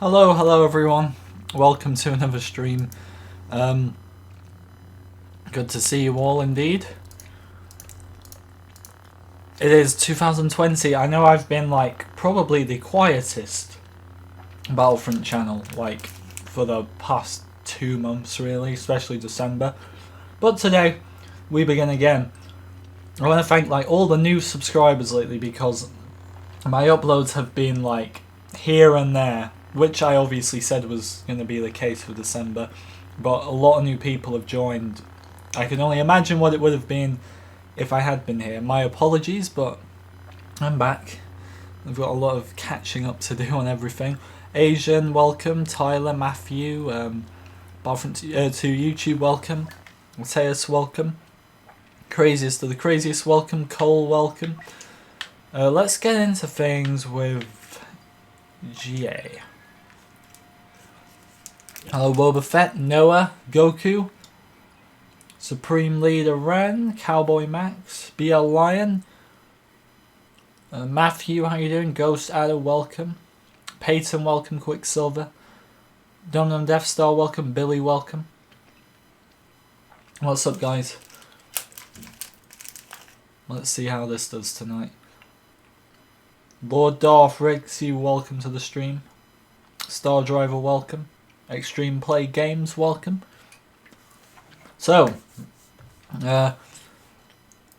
Hello everyone. Welcome to another stream. Good to see you all indeed. It is 2020. I know I've been like probably the quietest Battlefront channel like for the past 2 months really, especially December. But today we begin again. I want to thank like all the new subscribers lately because my uploads have been like here and there, which I obviously said was going to be the case for December, but a lot of new people have joined. I can only imagine what it would have been if I had been here. My apologies, but I'm back. I've got a lot of catching up to do on everything. Asian, welcome. Tyler, Matthew, Battlefront to YouTube, welcome. Mateus, welcome. Craziest of the craziest, welcome. Cole, welcome. Let's get into things with GA. Hello Boba Fett, Noah, Goku, Supreme Leader Ren, Cowboy Max, BL Lion, Matthew, how you doing? Ghost Adder, welcome. Peyton, welcome. Quicksilver, Dum Death Star, welcome. Billy, welcome. What's up, guys? Let's see how this does tonight. Lord Darth Rixie, welcome to the stream. Star Driver, welcome. Extreme Play Games, welcome. So, I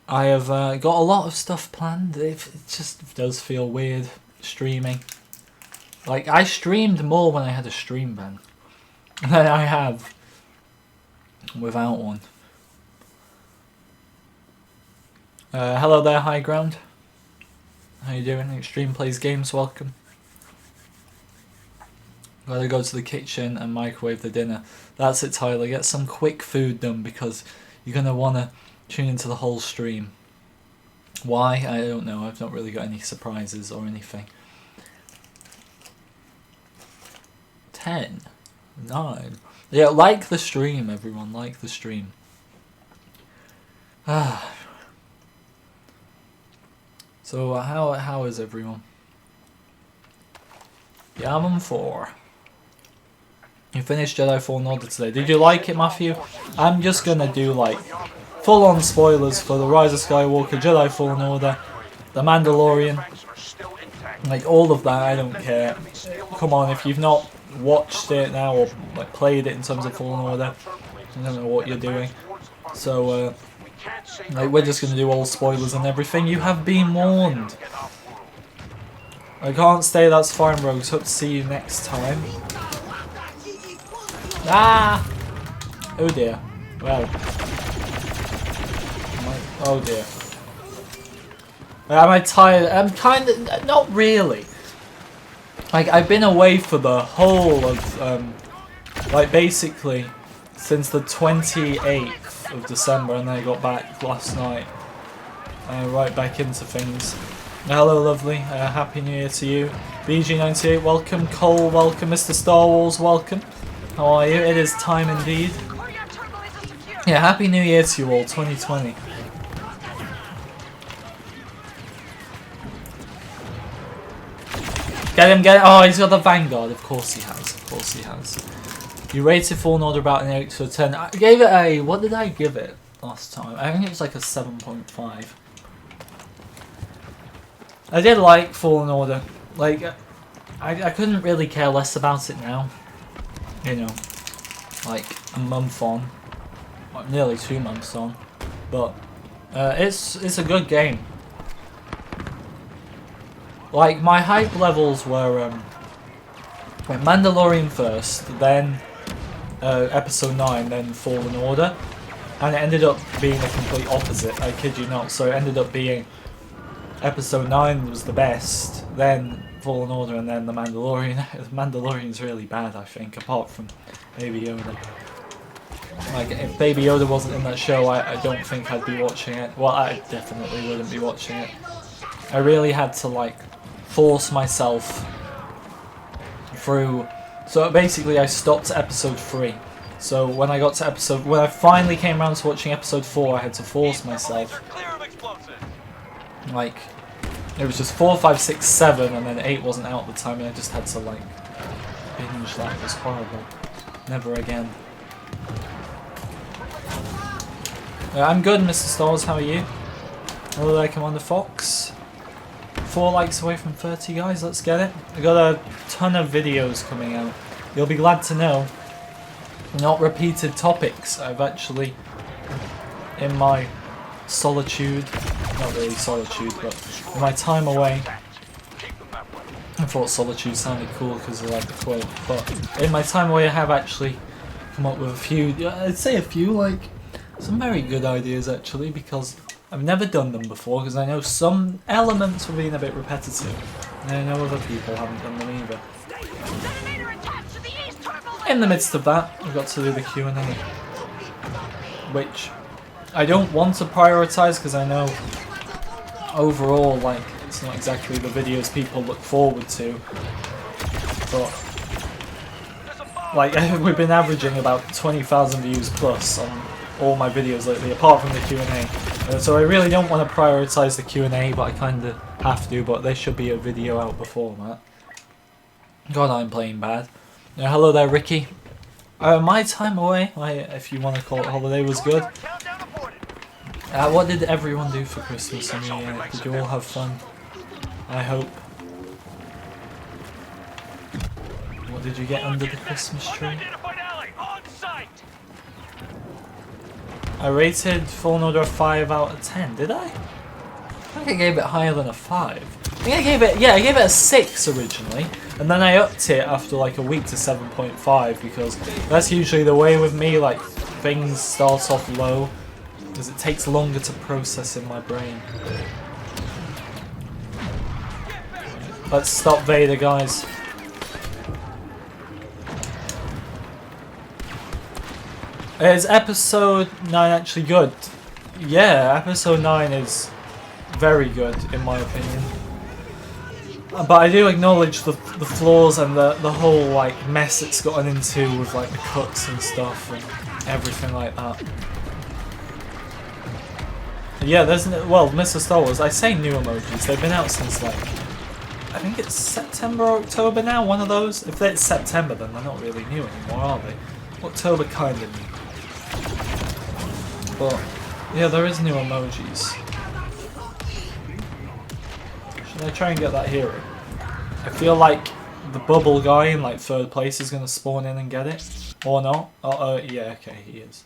have got a lot of stuff planned. It just does feel weird streaming. Like, I streamed more when I had a stream ban than I have without one. Hello there, High Ground. How you doing? Extreme Plays Games, welcome. Gotta go to the kitchen and microwave the dinner. That's it, Tyler. Get some quick food done because you're gonna wanna tune into the whole stream. Why? I don't know. I've not really got any surprises or anything. 10, 9. Yeah, like the stream, everyone. Like the stream. So how is everyone? Yeah, I'm on 4. You finished Jedi Fallen Order today. Did you like it, Matthew? I'm just gonna do like full-on spoilers for The Rise of Skywalker, Jedi Fallen Order, The Mandalorian, like all of that. I don't care. Come on, if you've not watched it now or like played it in terms of Fallen Order, I don't know what you're doing. So like we're just gonna do all spoilers and everything. You have been warned. I can't stay. That's fine, Rogues. Hope to see you next time. Ah! Oh dear. Well. Oh dear. Am I tired? I'm kind of... Not really. Like, I've been away for the whole of... like, basically, since the 28th of December, and then I got back last night. Right back into things. Hello, lovely. Happy New Year to you. BG98, welcome. Cole, welcome. Mr. Star Wars, welcome. How are you? It is time indeed. Yeah, Happy New Year to you all, 2020. Get him, get him. Oh, he's got the Vanguard. Of course he has. Of course he has. You rated Fallen Order about an 8 to a 10. I gave it a... What did I give it last time? I think it was like a 7.5. I did like Fallen Order. Like, I couldn't really care less about it now. You know, like a month on, or nearly 2 months on, but it's a good game. Like my hype levels were Mandalorian first, then Episode 9, then Fallen Order, and it ended up being a complete opposite. I kid you not. So it ended up being Episode 9 was the best, then Fallen Order, and then The Mandalorian. The Mandalorian's really bad, I think, apart from Baby Yoda. Like, if Baby Yoda wasn't in that show, I don't think I'd be watching it. Well, I definitely wouldn't be watching it. I really had to, like, force myself through... So basically, I stopped at Episode 3. So when I got to when I finally came around to watching Episode 4, I had to force myself. Like... It was just 4, 5, 6, 7, and then 8 wasn't out at the time, and I just had to like binge. That was horrible. Never again. I'm good, Mr. Stores. How are you? Hello there, Commander Fox. 4 likes away from 30, guys. Let's get it. I got a ton of videos coming out. You'll be glad to know, not repeated topics. I've actually, in my solitude, not really solitude, but in my time away, I thought solitude sounded cool because I like the quote, but in my time away I have actually come up with a few, I'd say a few, like, some very good ideas actually, because I've never done them before, because I know some elements were being a bit repetitive, and I know other people haven't done them either. In the midst of that, I've got to do the Q&A, which I don't want to prioritise because I know overall, like, it's not exactly the videos people look forward to, but like we've been averaging about 20,000 views plus on all my videos lately, apart from the Q&A. So I really don't want to prioritise the Q&A, but I kind of have to. But there should be a video out before that. God, I'm playing bad. Hello there, Ricky. My time away, if you want to call it holiday, was good. What did everyone do for Christmas and New Year? Did you all have fun? I hope. What did you get under the Christmas tree? I rated Fallen Order a 5 out of 10, did I? I think I gave it higher than a 5. I think I gave it a 6 originally, and then I upped it after like a week to 7.5 because that's usually the way with me, like things start off low because it takes longer to process in my brain. Let's stop Vader, guys. Is episode 9 actually good? Yeah, episode 9 is very good in my opinion. But I do acknowledge the flaws and the whole like mess it's gotten into with like the cuts and stuff and everything like that. Yeah, there's well, Mr. Star Wars, I say new emojis, they've been out since like I think it's September or October now, one of those. If it's September then they're not really new anymore, are they? October kind of new. But yeah, there is new emojis. Should I try and get that hero? I feel like the bubble guy in like 3rd place is going to spawn in and get it. Or not. Oh, yeah, okay, he is.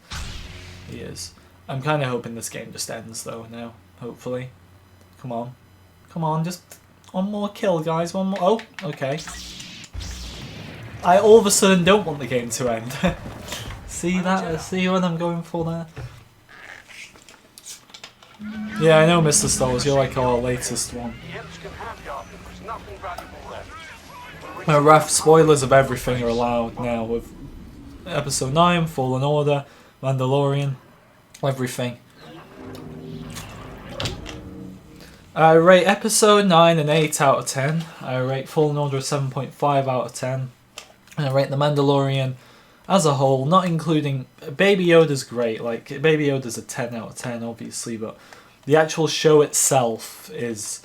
He is. I'm kind of hoping this game just ends though now, hopefully. Come on. Come on, just one more kill, guys. One more. Oh, okay. I all of a sudden don't want the game to end. See that? See what I'm going for there? Yeah, I know, Mr. Star Wars, you're like our latest one. Rough spoilers of everything are allowed now with Episode 9, Fallen Order, Mandalorian, everything. I rate Episode 9 an 8 out of 10. I rate Fallen Order a 7.5 out of 10. And I rate The Mandalorian as a whole, not including... Baby Yoda's great, like, Baby Yoda's a 10 out of 10, obviously, but the actual show itself is,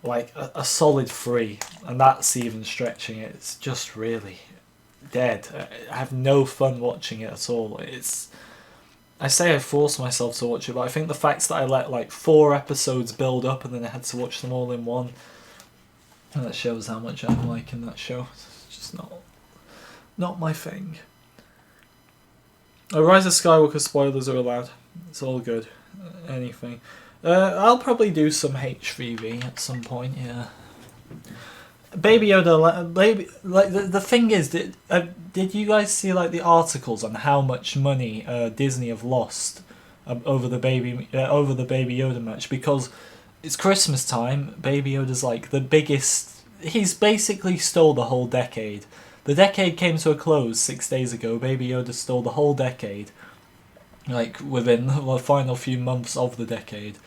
like, a solid 3, and that's even stretching it. It's just really dead. I have no fun watching it at all. It's... I say I forced myself to watch it, but I think the fact that I let, like, 4 episodes build up and then I had to watch them all in one, and that shows how much I'm liking that show. It's just not my thing. Rise of Skywalker spoilers are allowed. It's all good. Anything. I'll probably do some HVV at some point. Yeah. Baby Yoda. Baby. Like the thing is, did you guys see like the articles on how much money Disney have lost over the Baby Yoda match? Because it's Christmas time. Baby Yoda's like the biggest. He's basically stole the whole decade. The decade came to a close 6 days ago. Baby Yoda stole the whole decade, like within the final few months of the decade.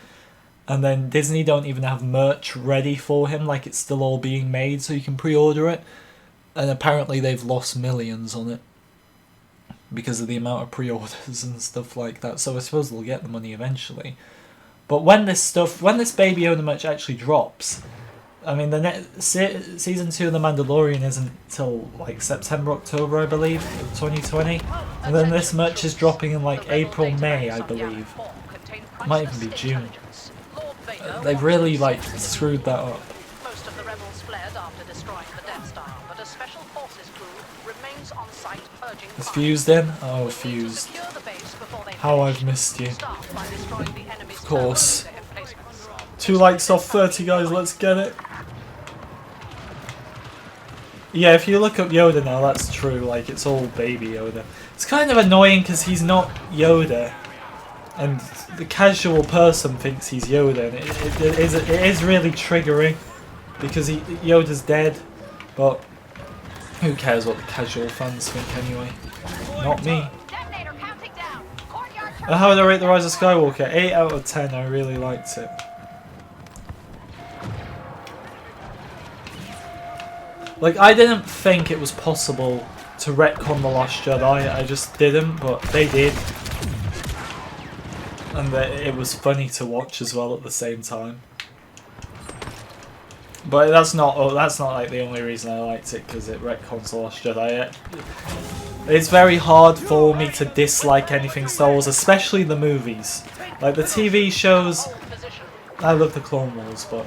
And then Disney don't even have merch ready for him, like it's still all being made so you can pre-order it. And apparently they've lost millions on it because of the amount of pre-orders and stuff like that. So I suppose they'll get the money eventually. But when this Baby Yoda merch actually drops, I mean, the season 2 of The Mandalorian isn't till like September, October, I believe, of 2020, and then this much is dropping in like April, May, I believe. It might even be June. They've really like screwed that up. Most of the rebels fled after destroying the Death Star, but a special forces crew remains on site urging Is Fused in? Oh, Fused. How I've missed you. Of course. 2 likes off 30, guys, let's get it. Yeah, if you look up Yoda now, that's true, like, it's all baby Yoda. It's kind of annoying because he's not Yoda, and the casual person thinks he's Yoda, and it is really triggering, because Yoda's dead, but who cares what the casual fans think anyway? Not me. How would I rate The Rise of Skywalker? 8 out of 10, I really liked it. Like, I didn't think it was possible to retcon The Last Jedi, I just didn't, but they did. And it was funny to watch as well at the same time. But that's not like the only reason I liked it, because it retcons The Last Jedi. It's very hard for me to dislike anything Star Wars, especially the movies. Like the TV shows, I love the Clone Wars, but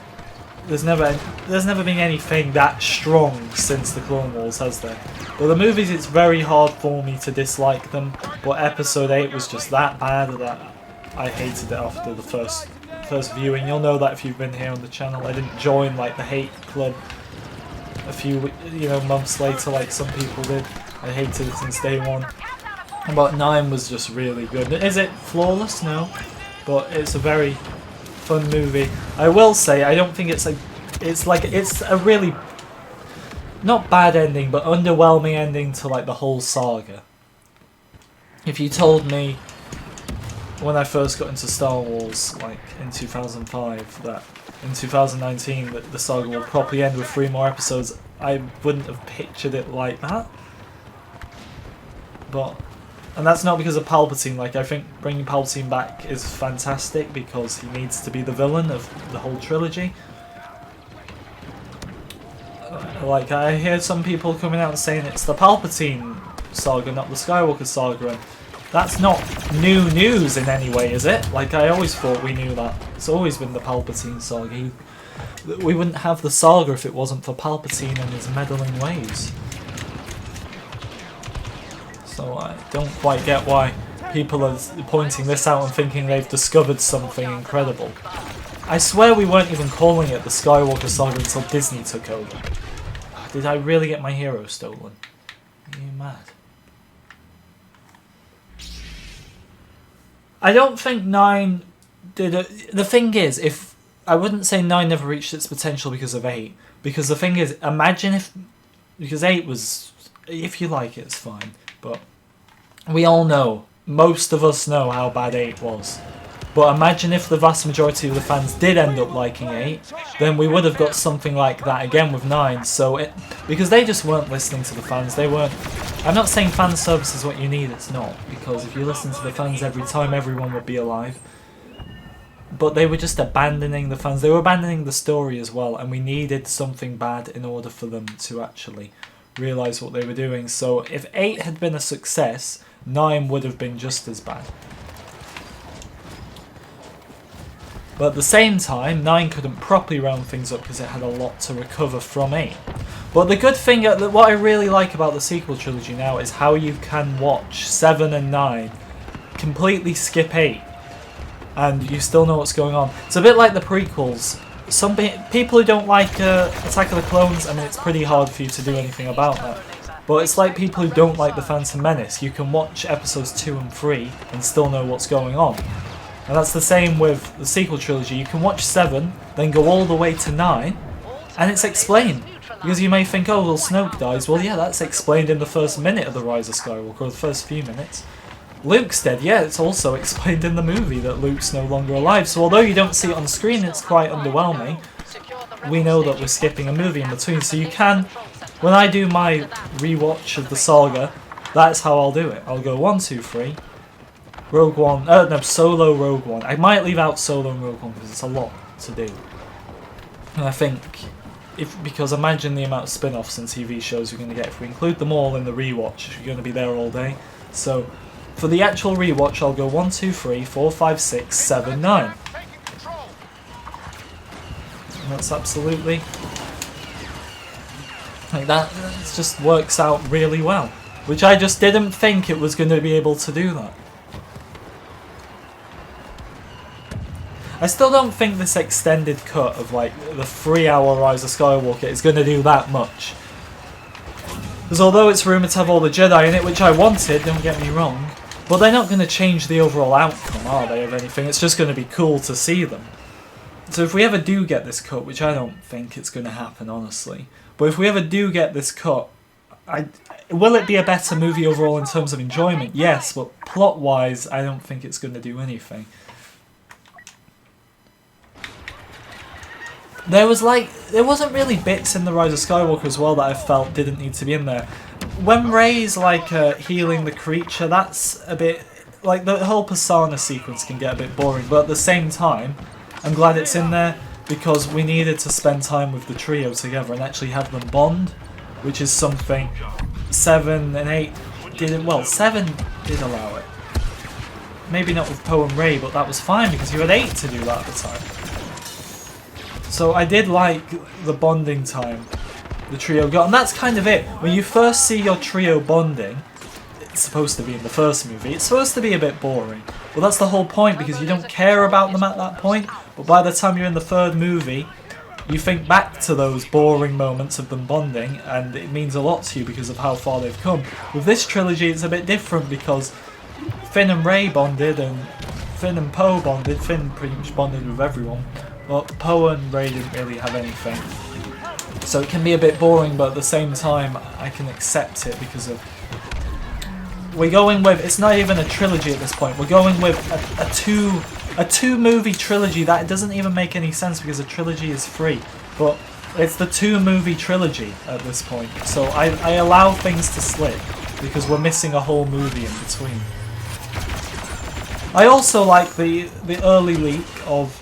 there's never been anything that strong since the Clone Wars, has there? But the movies, it's very hard for me to dislike them. But Episode 8 was just that bad that I hated it after the first viewing. You'll know that if you've been here on the channel. I didn't join like the hate club a few months later like some people did. I hated it since day one. But 9 was just really good. Is it flawless? No, but it's a very fun movie. I will say I don't think it's a really not bad ending, but underwhelming ending to like the whole saga. If you told me when I first got into Star Wars, like in 2005, that in 2019 that the saga will properly end with 3 more episodes, I wouldn't have pictured it like that. And that's not because of Palpatine. Like, I think bringing Palpatine back is fantastic because he needs to be the villain of the whole trilogy. Like, I hear some people coming out and saying it's the Palpatine saga, not the Skywalker saga, and that's not new news in any way, is it? Like, I always thought we knew that. It's always been the Palpatine saga. We wouldn't have the saga if it wasn't for Palpatine and his meddling ways. So I don't quite get why people are pointing this out and thinking they've discovered something incredible. I swear we weren't even calling it the Skywalker saga until Disney took over. Did I really get my hero stolen? Are you mad? I don't think 9 did it. The thing is, if I wouldn't say 9 never reached its potential because of 8. Because the thing is, imagine if... Because 8 was... If you like it, it's fine. But we all know, most of us know how bad 8 was. But imagine if the vast majority of the fans did end up liking 8, then we would have got something like that again with 9. So because they just weren't listening to the fans, they weren't... I'm not saying fan service is what you need, it's not. Because if you listen to the fans every time, everyone would be alive. But they were just abandoning the fans. They were abandoning the story as well, and we needed something bad in order for them to actually realise what they were doing. So if 8 had been a success, 9 would have been just as bad. But at the same time, 9 couldn't properly round things up because it had a lot to recover from 8. But the good thing, what I really like about the sequel trilogy now is how you can watch 7 and 9, completely skip 8, and you still know what's going on. It's a bit like the prequels. Some people who don't like Attack of the Clones, I mean, it's pretty hard for you to do anything about that. But it's like people who don't like The Phantom Menace. You can watch episodes 2 and 3 and still know what's going on. And that's the same with the sequel trilogy. You can watch 7, then go all the way to 9, and it's explained. Because you may think, oh, well, Snoke dies. Well, yeah, that's explained in the first minute of The Rise of Skywalker, or the first few minutes. Luke's dead, yeah, it's also explained in the movie that Luke's no longer alive. So although you don't see it on screen, it's quite underwhelming. We know that we're skipping a movie in between, so you can... When I do my rewatch of the saga, that's how I'll do it. I'll go 1, 2, 3... Rogue One, no, Solo, Rogue One. I might leave out Solo and Rogue One because it's a lot to do. And I think because imagine the amount of spin-offs and TV shows you're going to get. If we include them all in the rewatch, you're going to be there all day. So for the actual rewatch, I'll go 1, 2, 3, 4, 5, 6, 7, 9. And that's absolutely like that. It just works out really well, which I just didn't think it was going to be able to do that. I still don't think this extended cut of like the 3-hour Rise of Skywalker is going to do that much. Because although it's rumoured to have all the Jedi in it, which I wanted, don't get me wrong, but they're not going to change the overall outcome, are they, of anything? It's just going to be cool to see them. So if we ever do get this cut, which I don't think it's going to happen, honestly, but if we ever do get this cut, will it be a better movie overall in terms of enjoyment? Yes, but plot-wise, I don't think it's going to do anything. There wasn't really bits in the Rise of Skywalker as well that I felt didn't need to be in there. When Rey's like healing the creature, that's a bit like the whole Persona sequence can get a bit boring. But at the same time, I'm glad it's in there because we needed to spend time with the trio together and actually have them bond, which is something 7 and 8 didn't. Well, 7 did allow it. Maybe not with Poe and Rey, but that was fine because you had 8 to do that at the time. So I did like the bonding time the trio got, and that's kind of it. When you first see your trio bonding, it's supposed to be in the first movie, it's supposed to be a bit boring. Well, that's the whole point, because you don't care about them at that point, but by the time you're in the third movie, you think back to those boring moments of them bonding, and it means a lot to you because of how far they've come. With this trilogy, it's a bit different because Finn and Rey bonded, and Finn and Poe bonded. Finn pretty much bonded with everyone. But Poe and Rey didn't really have anything. So it can be a bit boring, but at the same time, I can accept it because of... We're going with... It's not even a trilogy at this point. We're going with a two-movie trilogy that doesn't even make any sense because a trilogy is free. But it's the 2-movie trilogy at this point. So I allow things to slip because we're missing a whole movie in between. I also like the early leak of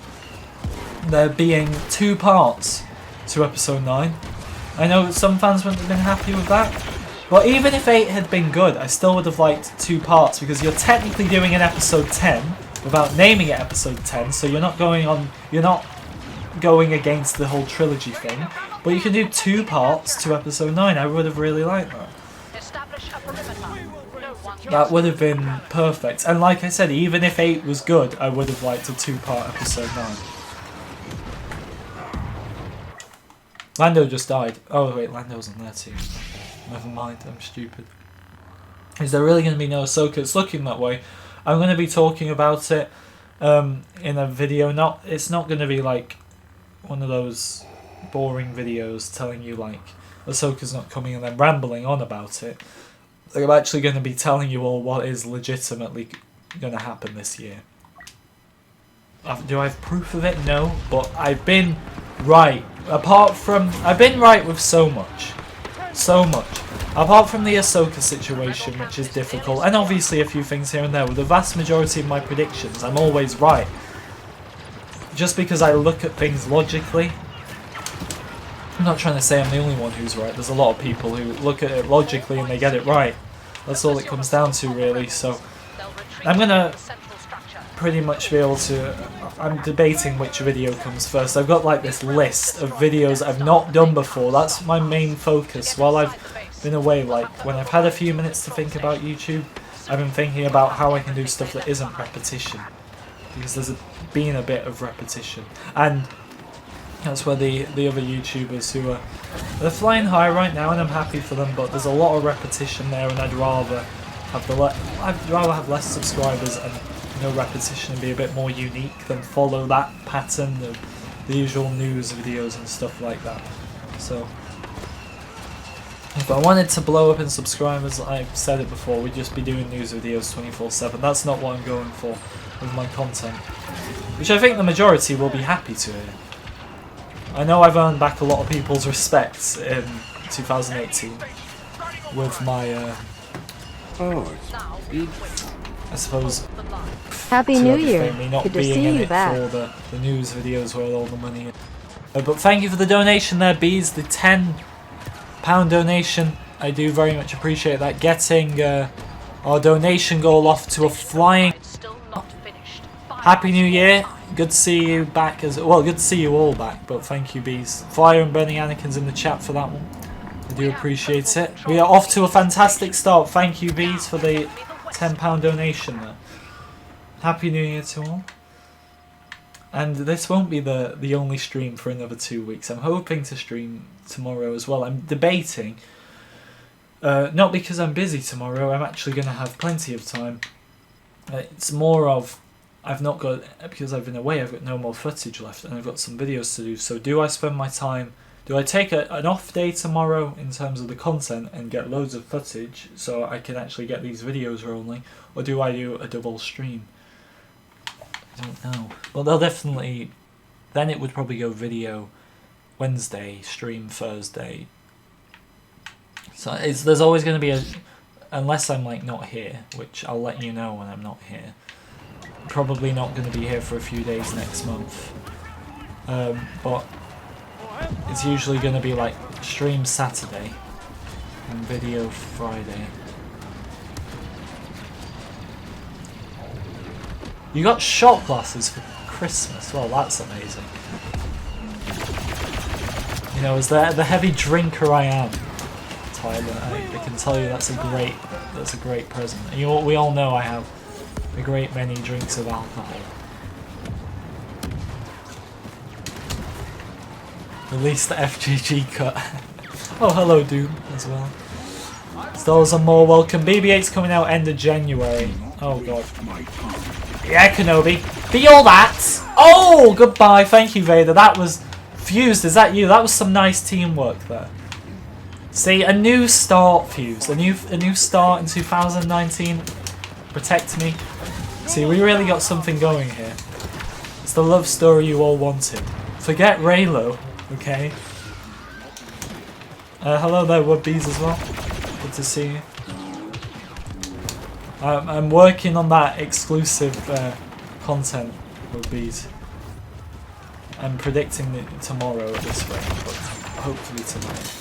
there being 2 parts to episode 9. I know some fans wouldn't have been happy with that, but even if 8 had been good, I still would have liked 2 parts because you're technically doing an episode 10 without naming it episode 10, so you're not going against the whole trilogy thing, but you can do 2 parts to episode 9. I would have really liked that. That would have been perfect, and like I said, even if 8 was good, I would have liked a 2-part episode 9. Lando just died. Oh wait, Lando's in there too. Never mind, I'm stupid. Is there really going to be no Ahsoka? It's looking that way. I'm going to be talking about it in a video. It's not going to be like one of those boring videos telling you like Ahsoka's not coming and then rambling on about it. I'm actually going to be telling you all what is legitimately going to happen this year. Do I have proof of it? No, but I've been right. I've been right with so much. Apart from the Ahsoka situation, which is difficult, and obviously a few things here and there, with the vast majority of my predictions, I'm always right. Just because I look at things logically. I'm not trying to say I'm the only one who's right. There's a lot of people who look at it logically and they get it right. That's all it comes down to, really. So I'm going to pretty much be able to... I'm debating which video comes first. I've got like this list of videos I've not done before. That's my main focus. While I've been away, like when I've had a few minutes to think about YouTube, I've been thinking about how I can do stuff that isn't repetition. Because there's been a bit of repetition. And that's where the other YouTubers who are... They're flying high right now and I'm happy for them, but there's a lot of repetition there and I'd rather have less subscribers and no repetition and be a bit more unique than follow that pattern of the usual news videos and stuff like that. So if I wanted to blow up in subscribers, I've said it before, we'd just be doing news videos 24/7. That's not what I'm going for with my content, which I think the majority will be happy to hear. I know I've earned back a lot of people's respect in 2018 with my I suppose Happy New Year. Me not Good to being see in you it back. for the news videos where all the money is. But thank you for the donation there, Bees. The £10 donation. I do very much appreciate that. Getting our donation goal off to a flying... Happy New Year. Good to see you back as well. Good to see you all back. But thank you, Bees. Flyer and Burning Anakin's in the chat for that one. I do appreciate it. We are off to a fantastic start. Thank you, Bees, for the £10 donation there. Happy New Year to all. And this won't be the only stream for another 2 weeks. I'm hoping to stream tomorrow as well. I'm debating. Not because I'm busy tomorrow. I'm actually going to have plenty of time. It's more of... I've not got... Because I've been away, I've got no more footage left. And I've got some videos to do. So do I spend my time... Do I take an off day tomorrow in terms of the content and get loads of footage so I can actually get these videos rolling? Or do I do a double stream? I don't know. Well, they'll definitely... Then it would probably go video Wednesday, stream Thursday. So there's always going to be a... Unless I'm like not here, which I'll let you know when I'm not here. Probably not going to be here for a few days next month. But it's usually going to be like stream Saturday and video Friday. You got shot glasses for Christmas. Well, that's amazing. You know, as the heavy drinker I am, Tyler, I can tell you that's a great present. And we all know I have a great many drinks of alcohol. Release the FGG cut. Oh, hello, Doom, as well. Stars are more welcome. BB-8's coming out end of January. Oh, God. Yeah, Kenobi. Feel that! Oh, goodbye. Thank you, Vader. That was... Fused, is that you? That was some nice teamwork there. See, a new start, Fused. A new start in 2019. Protect me. See, we really got something going here. It's the love story you all wanted. Forget Raylo. Okay. Hello there, Woodbees as well. Good to see you. I'm working on that exclusive content, Woodbees. I'm predicting it tomorrow at this rate, but hopefully tonight.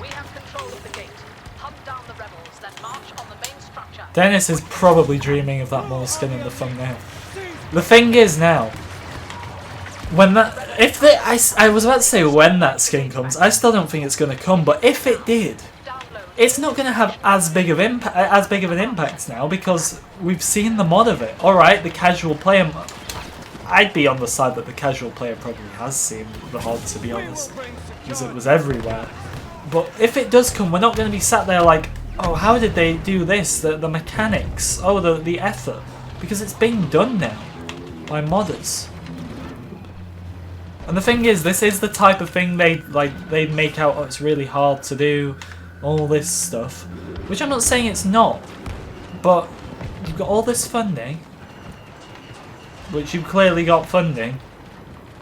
We have control of the gate. Hunt down the rebels, then march on the main structure. Dennis is probably dreaming of that moleskin in the thumbnail. The thing is now, when that, I was about to say when that skin comes, I still don't think it's going to come. But if it did, it's not going to have as big of an impact now because we've seen the mod of it. All right, the casual player. I'd be on the side that the casual player probably has seen the mod, to be honest, because it was everywhere. But if it does come, we're not going to be sat there like, oh, how did they do this? The mechanics, oh, the effort, because it's being done now by modders. And the thing is, this is the type of thing they make out, oh, it's really hard to do, all this stuff. Which I'm not saying it's not, but you've got all this funding, which you've clearly got funding.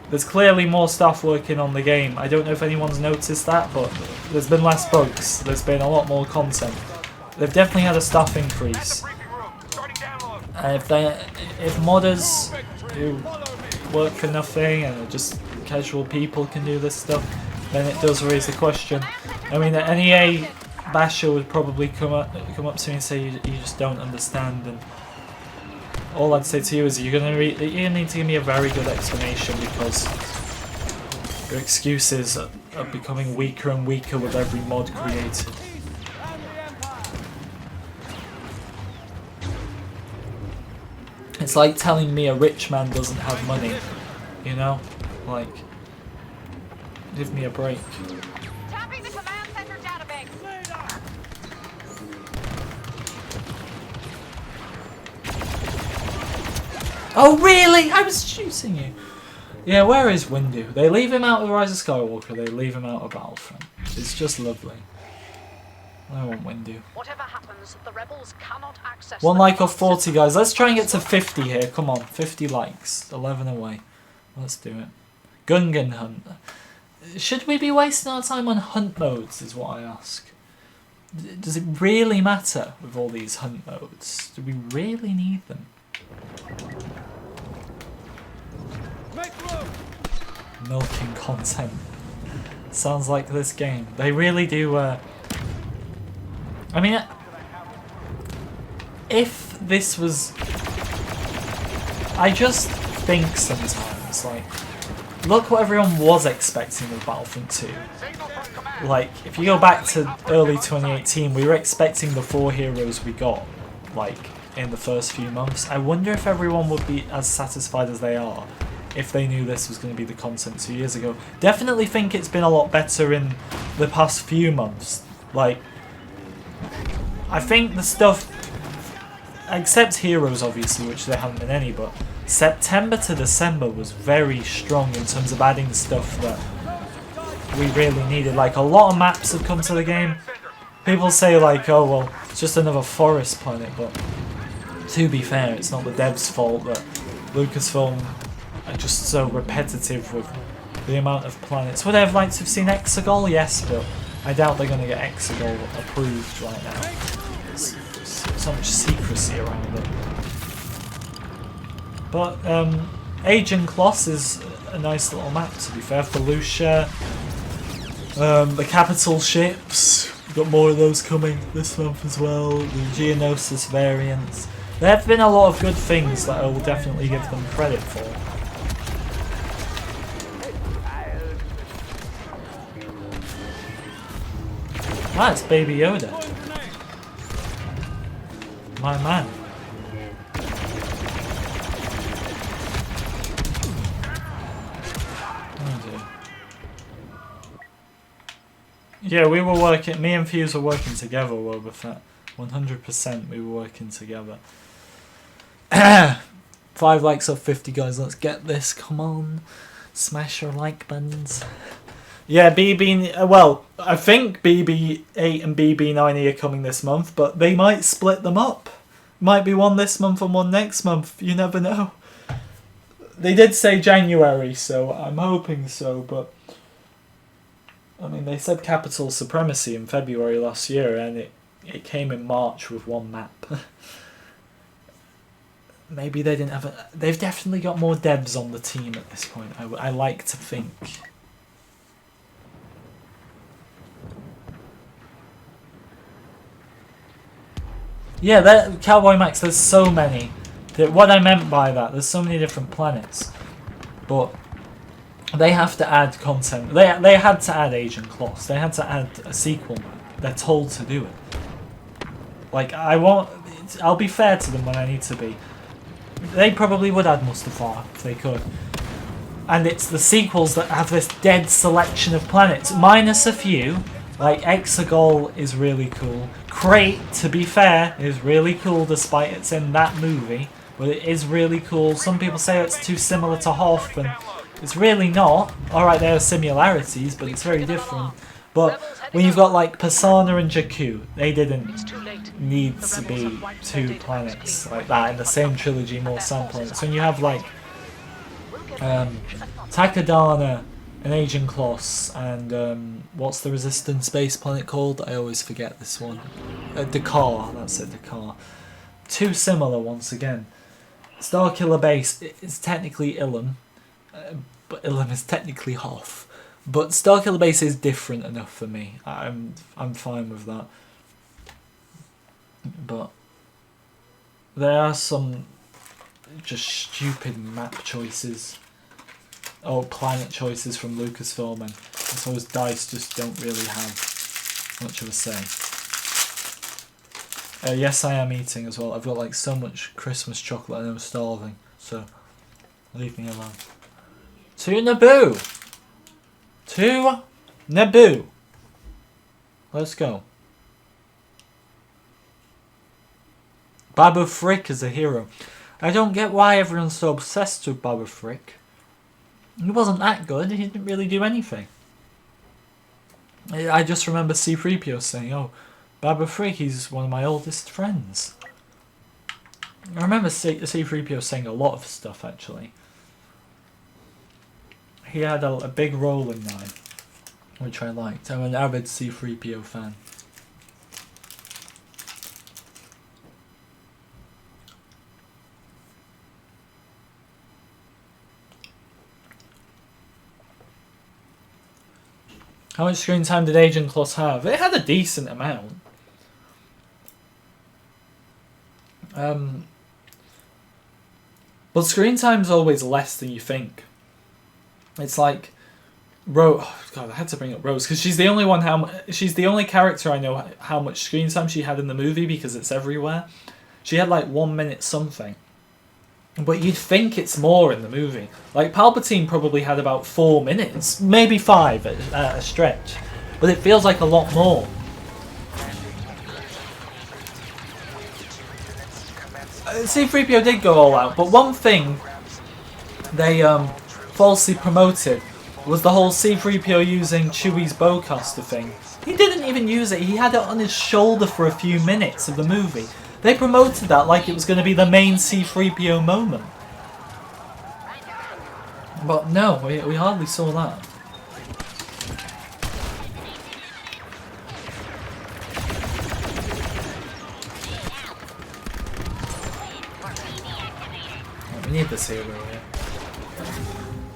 There's clearly more staff working on the game. I don't know if anyone's noticed that, but there's been less bugs. There's been a lot more content. They've definitely had a staff increase. And if modders who work for nothing and are just casual people can do this stuff, then it does raise the question. I mean, an EA basher would probably come up to me and say you just don't understand, and all I'd say to you is you're gonna need to give me a very good explanation, because your excuses are becoming weaker and weaker with every mod created. It's like telling me a rich man doesn't have money, you know? Like, give me a break. Tapping the command center database. Oh really? I was shooting you. Yeah, where is Windu? They leave him out of Rise of Skywalker, they leave him out of Battlefront. It's just lovely. I want Windu. Whatever happens, the rebels cannot access. One like off 40, guys. Let's try and get to 50 here. Come on, 50 likes. 11 away. Let's do it. Gungan Hunt. Should we be wasting our time on hunt modes, is what I ask. Does it really matter with all these hunt modes? Do we really need them? milking content. Sounds like this game. They really do. I mean, if this was, I just think sometimes like, look what everyone was expecting with Battlefront 2. Like, if you go back to early 2018, we were expecting the 4 heroes we got, like, in the first few months. I wonder if everyone would be as satisfied as they are if they knew this was going to be the content 2 years ago. Definitely think it's been a lot better in the past few months. Like, I think the stuff, except heroes obviously, which there haven't been any, but September to December was very strong in terms of adding stuff that we really needed. Like, a lot of maps have come to the game. People say like, oh well, it's just another forest planet, but to be fair, it's not the devs' fault that Lucasfilm are just so repetitive with the amount of planets. Would I have liked to have seen Exegol? Yes, but I doubt they're going to get Exegol approved right now. There's so much secrecy around it. But Agent Kloss is a nice little map, to be fair, for Lucia. The capital ships, we've got more of those coming this month as well. The Geonosis variants. There have been a lot of good things that I will definitely give them credit for. Ah, it's Baby Yoda. My man. Oh dear. Yeah, we were working, me and Fuse were working together, Wobafett. 100% we were working together. 5 likes off 50, guys, let's get this, come on. Smash your like buttons. Yeah, BB, well, I think BB8 and BB9 are coming this month, but they might split them up. Might be one this month and one next month, you never know. They did say January, so I'm hoping so, but I mean, they said Capital Supremacy in February last year, and it came in March with one map. Maybe they didn't have they've definitely got more devs on the team at this point, I like to think. Yeah, Cowboy Max, there's so many. What I meant by that, there's so many different planets. But they have to add content. They had to add Agent Kloss. They had to add a sequel map. They're told to do it. Like, I'll be fair to them when I need to be. They probably would add Mustafar if they could. And it's the sequels that have this dead selection of planets, minus a few. Like, Exegol is really cool. Crate, to be fair, is really cool despite it's in that movie. But it is really cool. Some people say it's too similar to Hoth, and it's really not. Alright, there are similarities, but it's very different. But when you've got like Pisana and Jakku, they didn't need to be 2 planets like that in the same trilogy, more sun planets. When you have like Takadana and Agent Kloss and what's the Resistance base planet called? I always forget this one. Dakar, that's it, Dakar. 2 similar once again. Starkiller base is technically Ilum, but Ilum is technically Hoth. But Starkiller base is different enough for me. I'm fine with that. But there are some just stupid map choices. Oh, planet choices from Lucasfilm, and so as DICE just don't really have much of a say. Yes, I am eating as well. I've got like so much Christmas chocolate and I'm starving, so leave me alone. To Naboo! To Naboo! Let's go. Babu Frick is a hero. I don't get why everyone's so obsessed with Babu Frick. He wasn't that good, he didn't really do anything. I just remember C-3PO saying, oh, Babu Frick, he's one of my oldest friends. I remember C-3PO saying a lot of stuff, actually. He had a big rolling knife, which I liked. I'm an avid C-3PO fan. How much screen time did Agent Plus have? It had a decent amount. But screen time's always less than you think. It's like Rose. Oh God, I had to bring up Rose because she's the only one. She's the only character I know how much screen time she had in the movie because it's everywhere. She had like 1 minute something. But you'd think it's more in the movie. Like Palpatine probably had about 4 minutes, maybe 5 at a stretch. But it feels like a lot more. C-3PO did go all out, but one thing they falsely promoted was the whole C-3PO using Chewie's bowcaster thing. He didn't even use it, he had it on his shoulder for a few minutes of the movie. They promoted that like it was going to be the main C-3PO moment. But no, we hardly saw that. We need this hero here.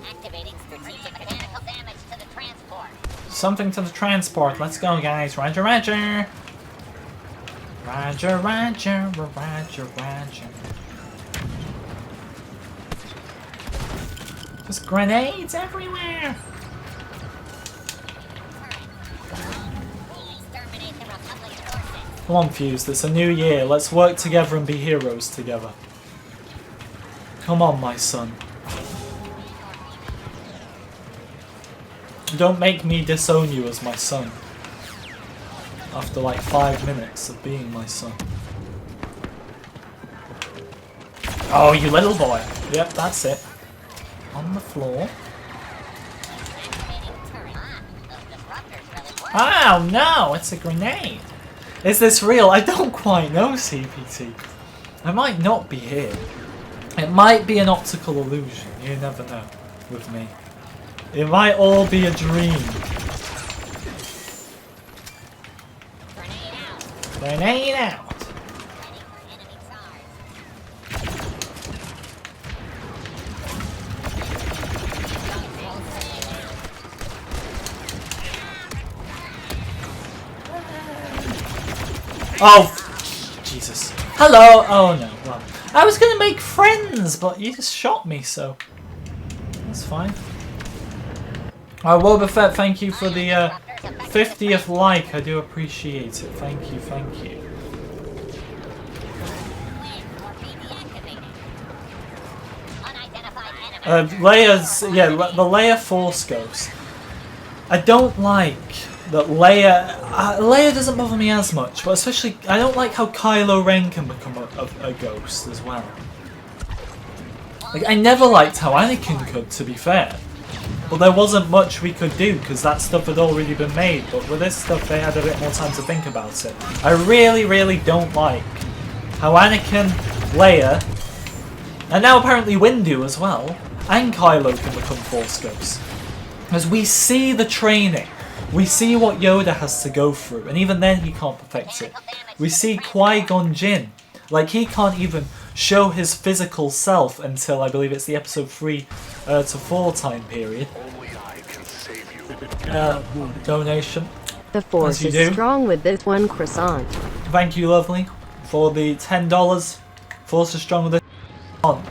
Activating strategic mechanical damage to the transport. Something to the transport. Let's go, guys. Roger, roger. Roger, roger, roger, roger. Just grenades everywhere. Exterminate the Republic's forces. Come on, Fused. It's a new year. Let's work together and be heroes together. Come on, my son. Don't make me disown you as my son. After like 5 minutes of being my son. Oh, you little boy. Yep, that's it. On the floor. Oh no, it's a grenade. Is this real? I don't quite know, CPT. I might not be here. It might be an optical illusion. You never know with me. It might all be a dream. Grenade out. Oh, Jesus. Hello. Oh no. Well, I was gonna make friends, but you just shot me, so that's fine. Boba Fett, thank you for the 50th like. I do appreciate it. Thank you, thank you. Leia's, yeah, the Leia Force Ghost. I don't like that Leia. Leia doesn't bother me as much, but especially I don't like how Kylo Ren can become a ghost as well. Like I never liked how Anakin could, to be fair. But there wasn't much we could do because that stuff had already been made. But with this stuff, they had a bit more time to think about it. I really, really don't like how Anakin, Leia, and now apparently Windu as well, and Kylo can become Force Ghosts. Because we see the training. We see what Yoda has to go through. And even then he can't perfect it. We see Qui-Gon Jinn. Like he can't even show his physical self until I believe it's the episode 3 to 4 time period. Donation. The Force is strong with this one croissant. Thank you, lovely, for the $10. Force is strong with this.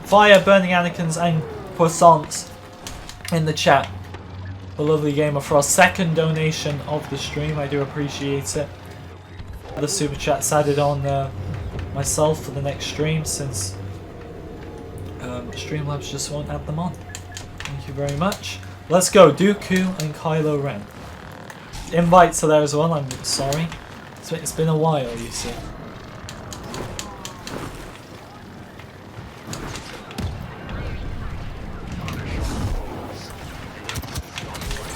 Fire burning Anakins and croissants in the chat. A lovely gamer for our second donation of the stream. I do appreciate it. The super chat's added on myself for the next stream since Streamlabs just won't add them on. Thank you very much. Let's go, Dooku and Kylo Ren. Invites are there as well, I'm sorry. It's been a while, you see.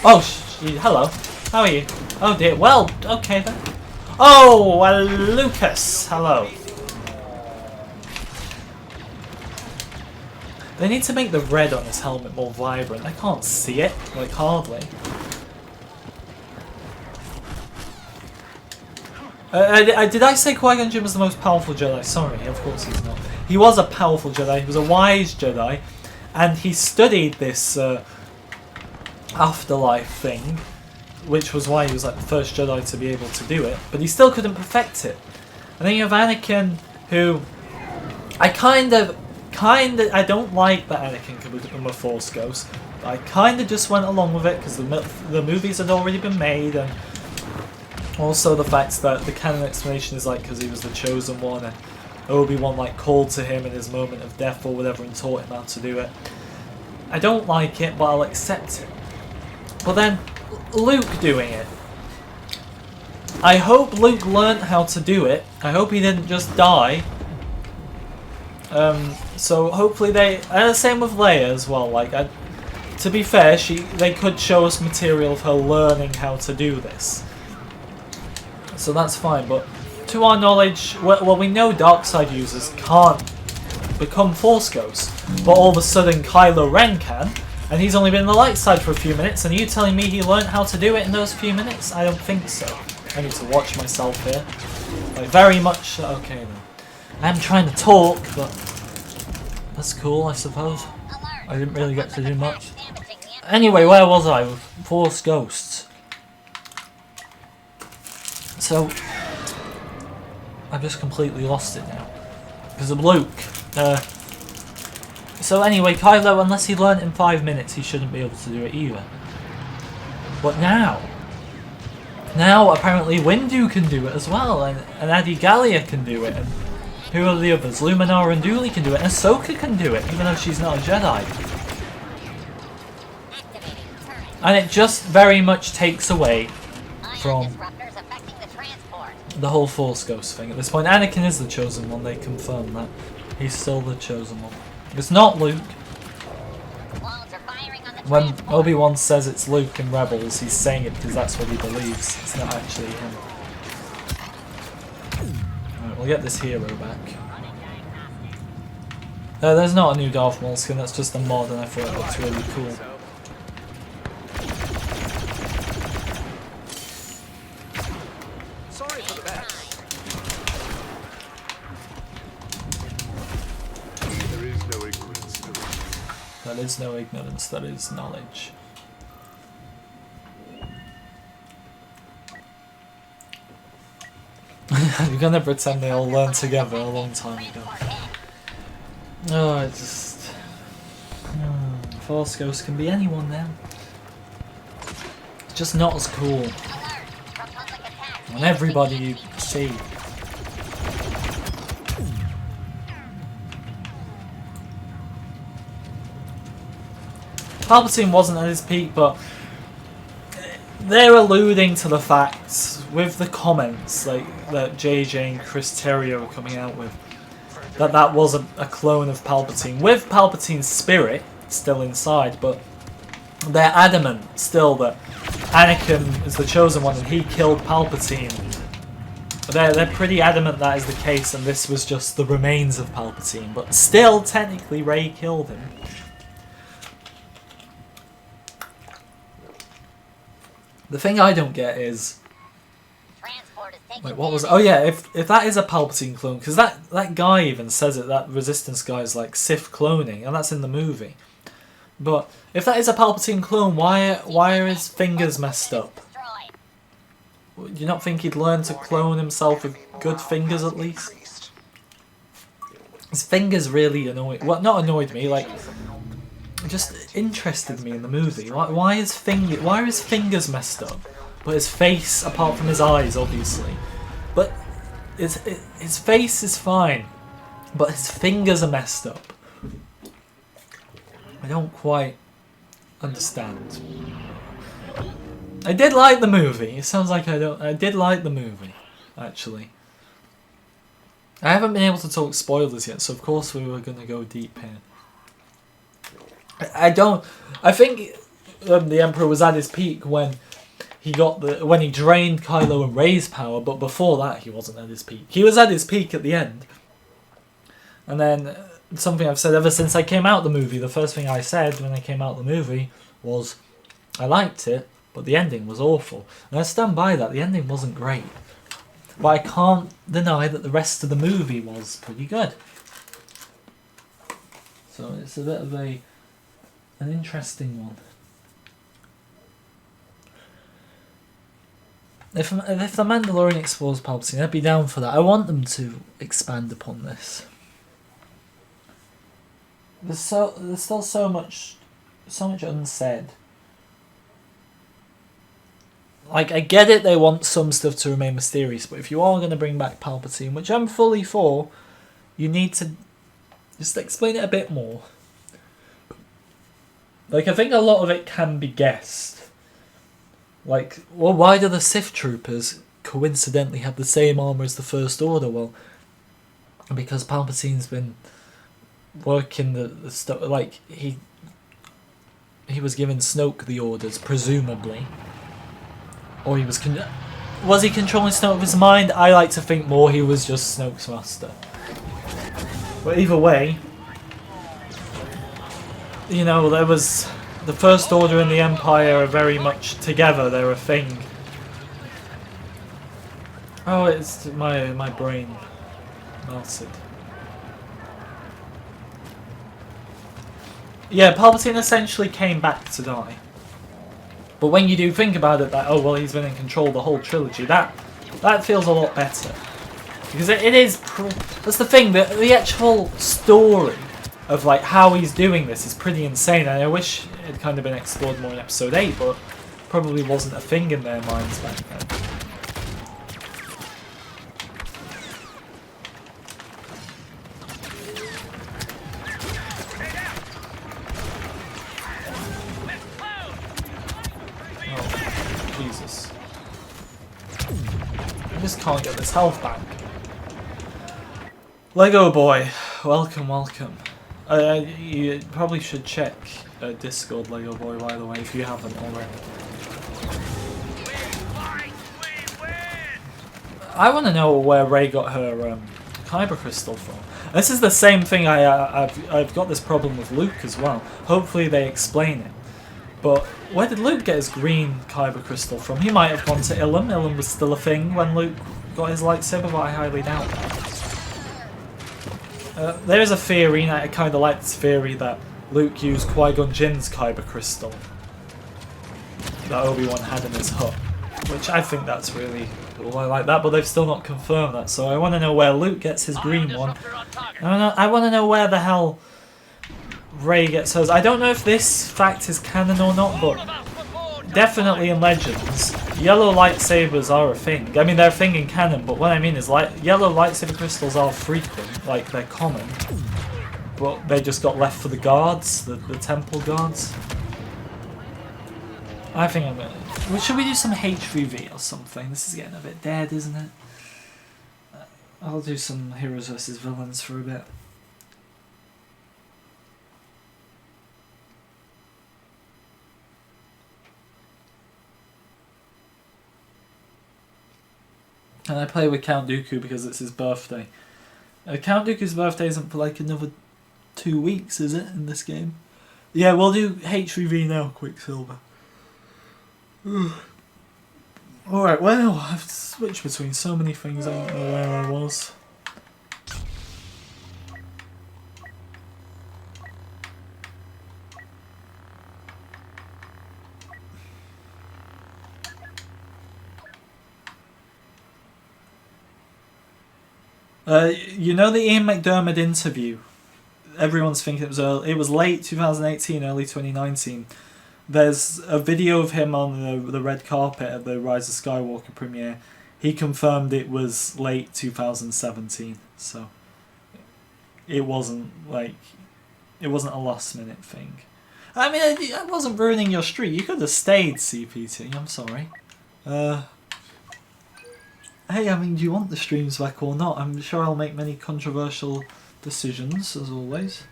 Oh, hello. How are you? Oh dear, well, okay then. Oh, Lucas, hello. They need to make the red on his helmet more vibrant. I can't see it, like hardly. Did I say Qui-Gon Jinn was the most powerful Jedi? Sorry, of course he's not. He was a powerful Jedi, he was a wise Jedi, and he studied this afterlife thing which was why he was like the first Jedi to be able to do it, but he still couldn't perfect it. And then you have Anakin, who I I don't like that Anakin could become a Force ghost. But I kind of just went along with it because the movies had already been made, and also the fact that the canon explanation is like because he was the chosen one, and Obi-Wan like called to him in his moment of death or whatever and taught him how to do it. I don't like it, but I'll accept it. But then Luke doing it. I hope Luke learnt how to do it. I hope he didn't just die. So hopefully they... And the same with Leia as well. Like, to be fair, they could show us material of her learning how to do this. So that's fine, but to our knowledge... Well, we know Darkseid users can't become Force ghosts. But all of a sudden Kylo Ren can. And he's only been in the light side for a few minutes. And are you telling me he learnt how to do it in those few minutes? I don't think so. I need to watch myself here. Like, very much... Okay, then. I'm trying to talk, but... That's cool, I suppose. I didn't really get to do much. Anyway, where was I with Force Ghosts? So... I've just completely lost it now. Because of Luke. So anyway, Kylo, unless he learnt in 5 minutes, he shouldn't be able to do it either. But now... Now, apparently, Windu can do it as well, and Adi Gallia can do it, and who are the others? Luminara and Dooley can do it, and Ahsoka can do it, even though she's not a Jedi. And it just very much takes away from the whole Force Ghost thing. At this point, Anakin is the chosen one, they confirm that. He's still the chosen one. It's not Luke. When Obi-Wan says it's Luke in Rebels, he's saying it because that's what he believes. It's not actually him. Alright, we'll get this hero back. There's not a new Darth Maul skin, that's just a mod, and I thought it looked really cool. Sorry for the mess. There is no ignorance. There is no ignorance, there is knowledge. You're gonna pretend they all learned together a long time ago. Oh, it just... Force Ghost can be anyone now. It's just not as cool. And everybody you see. Palpatine wasn't at his peak, but they're alluding to the facts with the comments like that JJ and Chris Terrio are coming out with, that was a clone of Palpatine with Palpatine's spirit still inside, but they're adamant still that Anakin is the chosen one and he killed Palpatine. They're pretty adamant that is the case, and this was just the remains of Palpatine, but still technically Rey killed him. The thing I don't get is... Wait, what was... Oh yeah, if that is a Palpatine clone, because that guy even says it, that Resistance guy is like Sith cloning, and that's in the movie. But if that is a Palpatine clone, why are his fingers messed up? Do you not think he'd learn to clone himself with good fingers at least? His fingers really annoyed... Well, not annoyed me, like... Just interested me in the movie. Why are his fingers messed up? But his face, apart from his eyes, obviously. But his face is fine. But his fingers are messed up. I don't quite understand. I did like the movie. It sounds like I don't... I did like the movie, actually. I haven't been able to talk spoilers yet, so of course we were going to go deep here. I think the Emperor was at his peak when he drained Kylo and Rey's power, but before that he wasn't at his peak. He was at his peak at the end. And then something I've said ever since I came out the movie, the first thing I said when I came out the movie was I liked it, but the ending was awful. And I stand by that. The ending wasn't great. But I can't deny that the rest of the movie was pretty good. So it's a bit of an interesting one. If the Mandalorian explores Palpatine, I'd be down for that. I want them to expand upon this. There's still so much unsaid. Like, I get it, they want some stuff to remain mysterious, but if you are going to bring back Palpatine, which I'm fully for, you need to just explain it a bit more. Like, I think a lot of it can be guessed. Like, well, why do the Sith troopers coincidentally have the same armour as the First Order? Well, because Palpatine's been working the stuff, like, he was giving Snoke the orders, presumably. Or he was he controlling Snoke with his mind? I like to think more he was just Snoke's master. But either way, you know, there was the First Order and the Empire are very much together. They're a thing. Oh, it's my brain melted. Yeah, Palpatine essentially came back to die. But when you do think about it, that, oh well, he's been in control the whole trilogy, that feels a lot better. Because it is, that's the thing, the actual story of like how he's doing this is pretty insane, and I wish it had kind of been explored more in Episode 8, but probably wasn't a thing in their minds back then. Can't get this health back. Lego boy, welcome. You probably should check Discord, Lego boy, by the way, if you haven't already. I want to know where Rey got her kyber crystal from. This is the same thing. I've got this problem with Luke as well. Hopefully they explain it. But where did Luke get his green kyber crystal from? He might have gone to Ilum. Ilum was still a thing when Luke got his lightsaber, but I highly doubt that. There is a theory, and I kind of like this theory, that Luke used Qui-Gon Jinn's kyber crystal that Obi-Wan had in his hut, which I think that's really cool. I like that, but they've still not confirmed that, so I want to know where Luke gets his green one. I want to know where the hell Rey gets hers. I don't know if this fact is canon or not, but definitely in Legends, yellow lightsabers are a thing. I mean, they're a thing in canon, but what I mean is yellow lightsaber crystals are frequent, like they're common, but they just got left for the guards, the temple guards. I think I'm gonna... Well, should we do some HVV or something? This is getting a bit dead, isn't it? I'll do some heroes versus villains for a bit. And I play with Count Dooku because it's his birthday. Count Dooku's birthday isn't for like another 2 weeks, is it, in this game? Yeah, we'll do HVV now, Quicksilver. Alright, well, I've switched between so many things, I don't know where I was. You know the Ian McDiarmid interview? Everyone's thinking it was late 2018, early 2019. There's a video of him on the red carpet at the Rise of Skywalker premiere. He confirmed it was late 2017, so it wasn't a last minute thing. I mean, I wasn't ruining your streak. You could have stayed, CPT. I'm sorry. Hey, I mean, do you want the streams back or not? I'm sure I'll make many controversial decisions, as always.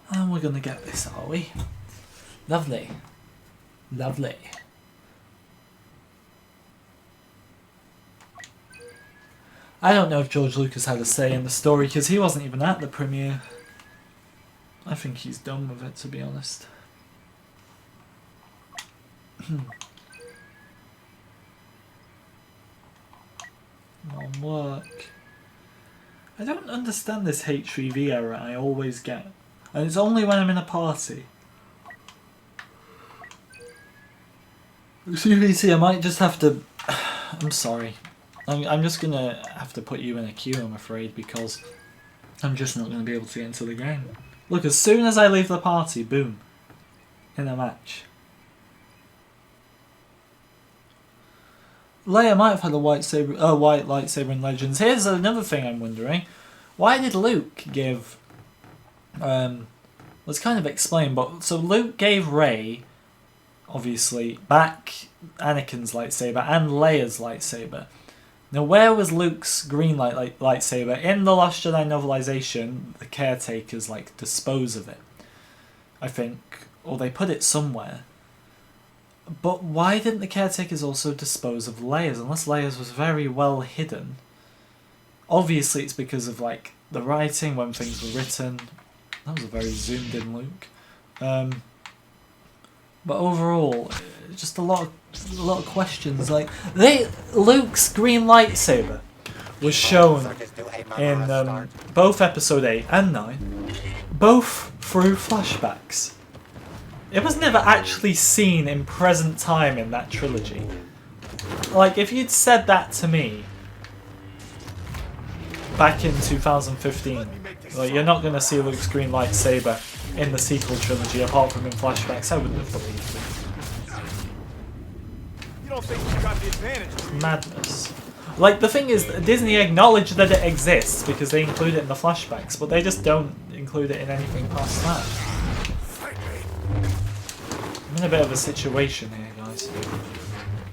And we're gonna get this, are we? Lovely. Lovely. I don't know if George Lucas had a say in the story, because he wasn't even at the premiere. I think he's done with it, to be honest. On work. I don't understand this HVV error I always get. And it's only when I'm in a party. Seriously, I might just have to... I'm sorry. I'm just gonna have to put you in a queue, I'm afraid, because I'm just not gonna be able to get into the game. Look, as soon as I leave the party, boom, in a match. Leia might have had a white lightsaber in Legends. Here's another thing I'm wondering. Why did Luke give... let's kind of explain, but... So Luke gave Rey, obviously, back Anakin's lightsaber and Leia's lightsaber. Now, where was Luke's green lightsaber? In the Last Jedi novelization, the caretakers, like, dispose of it, I think. Or they put it somewhere. But why didn't the caretakers also dispose of Leia's? Unless Leia's was very well hidden. Obviously, it's because of, like, the writing, when things were written. That was a very zoomed-in Luke. But overall, just a lot of questions. Like Luke's green lightsaber was shown in both episode 8 and 9, both through flashbacks. It was never actually seen in present time in that trilogy. Like, if you'd said that to me back in 2015, like, you're not going to see Luke's green lightsaber in the sequel trilogy apart from in flashbacks, I wouldn't have believed it. You don't think you got the advantage? Madness. Like, the thing is, Disney acknowledge that it exists because they include it in the flashbacks, but they just don't include it in anything past that. I'm in a bit of a situation here, guys.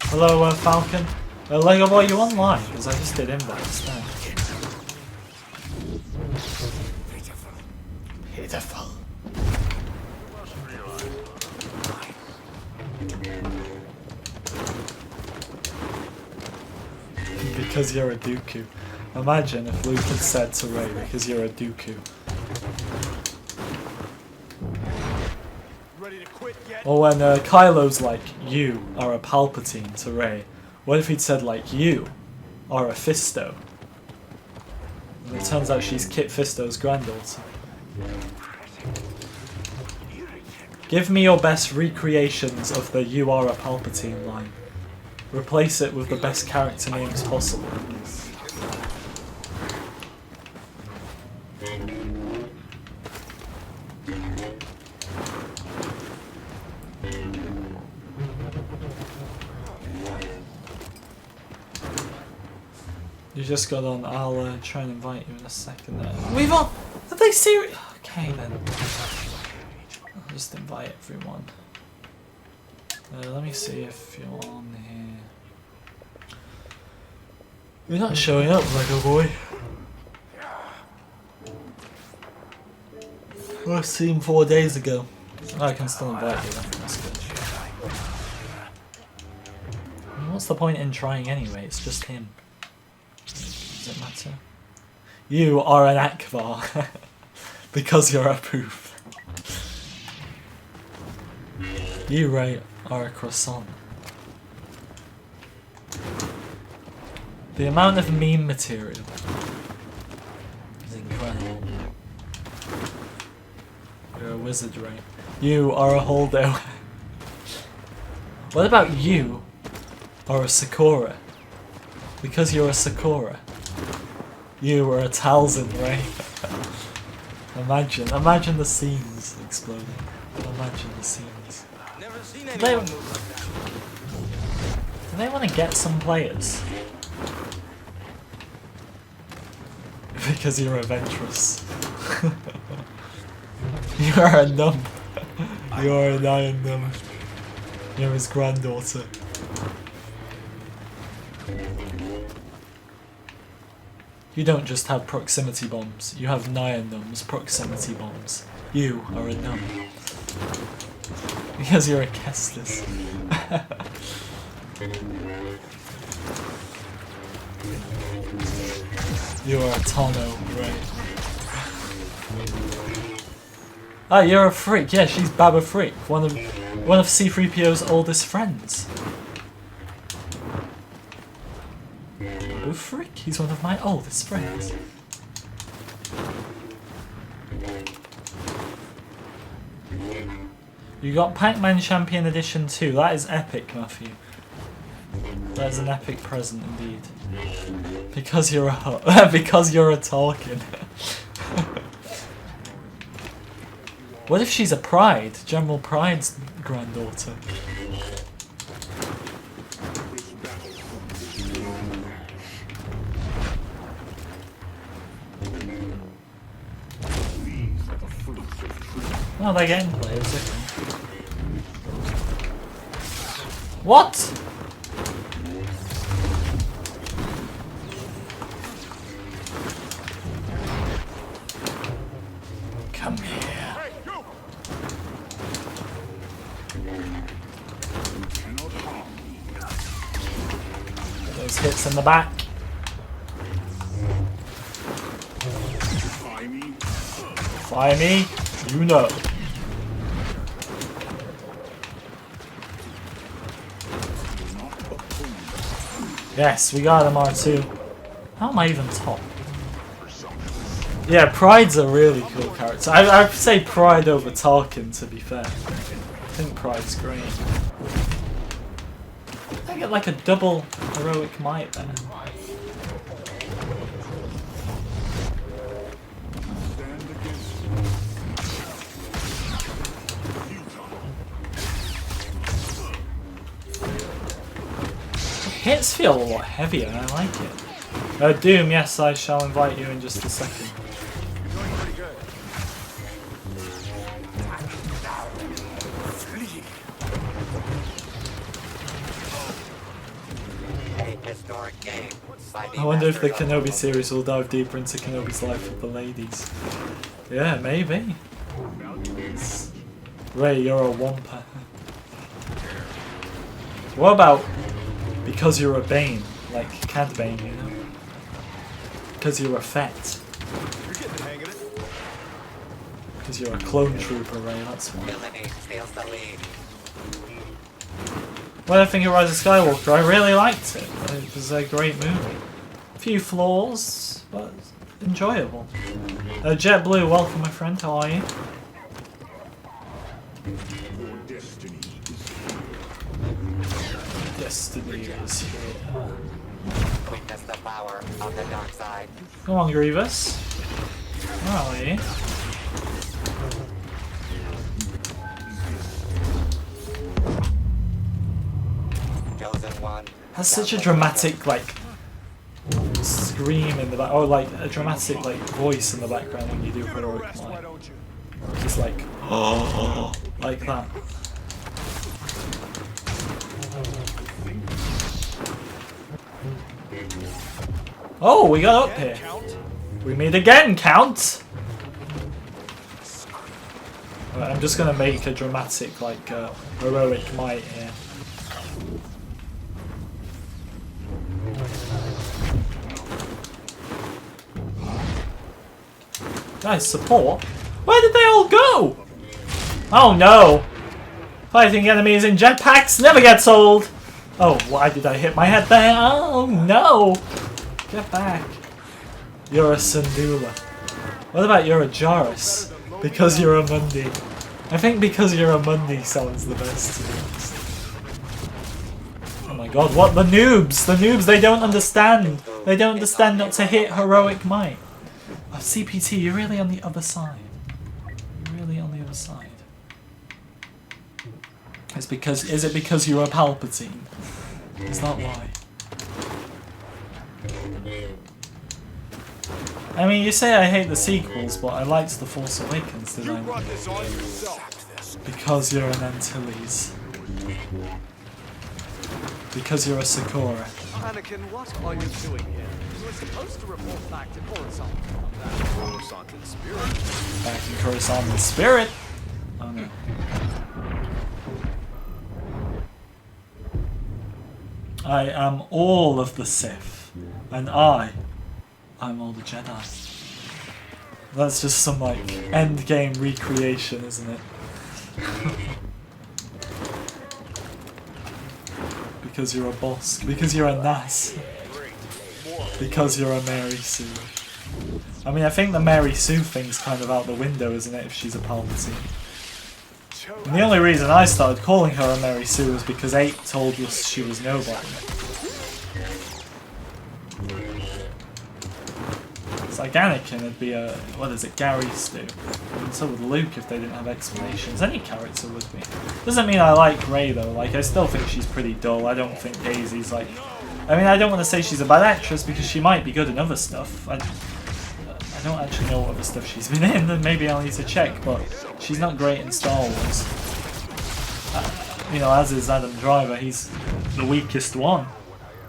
Hello, Falcon. Lego Boy, you online? Because I just did invites there. Pitiful. Because you're a Dooku. Imagine if Luke had said to Rey, because you're a Dooku. Ready to quit yet? Or when Kylo's like, you are a Palpatine to Rey. What if he'd said like, you are a Fisto? And it turns out she's Kit Fisto's granddaughter. Give me your best recreations of the you are a Palpatine line. Replace it with the best character names possible. You just got on, I'll try and invite you in a second there. We've on! Are they serious? Okay then. I'll just invite everyone. Let me see if you're on here. You're not showing up, Lego Boy. Last seen 4 days ago. I can still invite you then, that's good. I mean, what's the point in trying anyway? It's just him. Does it matter? You are an Akbar. Because you're a poof. You, Ray, are a croissant. The amount of meme material is incredible. You're a wizard, Ray. You are a Holdo. What about you are a Sakura? Because you're a Sakura. You are a Talzin, Ray. Imagine the scenes exploding. Imagine the scenes. Do they want to get some players? Because you're adventurous. You are a numb. You are an iron numb. You're his granddaughter. You don't just have proximity bombs, you have Nyan Numb's proximity bombs. You are a numb. Because you're a Kestis. You are a Tono, right? Ah, you're a freak. Yeah, she's Baba Freak, one of C-3PO's oldest friends. Babu Freak? He's one of my oldest friends. You got Pac-Man Champion Edition 2. That is epic, Matthew. That is an epic present indeed. Because you're a because you're a Tarkin. What if she's a Pride? General Pride's granddaughter. Oh, they're getting players, okay. What? Come here. Those hits in the back. Fire me, you know. Yes, we got him R2. How am I even top? Yeah, Pride's a really cool character. I'd say Pride over Tarkin, to be fair. I think Pride's great. I get like a double heroic might there. Hits feel a lot heavier, I like it. Doom, yes, I shall invite you in just a second. I wonder if the Kenobi series will dive deeper into Kenobi's life with the ladies. Yeah, maybe. Ray, you're a wampa. What about because you're a Bane, like Cad Bane, you know? Because you're a Fett. You're getting the hang of it. Because you're a clone trooper, Ray, that's why. What I think of Rise of Skywalker, I really liked it. It was a great movie. A few flaws, but enjoyable. JetBlue, welcome my friend, how are you? Destiny is here. Witness the power of the dark side. Come on, Grievous. Where are you? Chosen one. Has such a dramatic, like, scream in the back, or like a dramatic, like, voice in the background when you do heroic Why might. don't you? Just like, oh, like that. Oh, we got up here. We meet again, Count! Right, I'm just gonna make a dramatic, like, heroic might here. Guys, support? Where did they all go? Oh no! Fighting enemies in jetpacks never gets old! Oh, why did I hit my head there? Oh no! Get back. You're a Syndulla. What about you're a Jairus? Because you're a Mundi. I think because you're a Mundi sounds the best, to be honest. Oh my god, what? The noobs! The noobs, they don't understand! They don't understand not to hit heroic might. Oh, CPT, you're really on the other side. You're really on the other side. Is it because you're a Palpatine? Is that why? I mean, you say I hate the sequels, but I liked The Force Awakens, did You I? brought this on yourself. Because you're an Antilles. Because you're a Sakura. Anakin, what are you doing here? You were supposed to report back to Coruscant. Coruscant in spirit. Back in Coruscant in spirit? Oh no. I am all of the Sith, and I'm all the Jedi. That's just some, like, endgame recreation, isn't it? Because you're a boss. Because you're a Nas. Because you're a Mary Sue. I mean, I think the Mary Sue thing's kind of out the window, isn't it, if she's a Palpatine? And the only reason I started calling her a Mary Sue was because 8 told us she was nobody. It's like Anakin would be a, what is it, Gary Stew. And so would Luke if they didn't have explanations. Any character would be. Doesn't mean I like Rey though, like I still think she's pretty dull. I don't think Daisy's like... I mean, I don't want to say she's a bad actress because she might be good in other stuff. I don't actually know what other stuff she's been in, and maybe I'll need to check, but she's not great in Star Wars. You know, as is Adam Driver, he's the weakest one.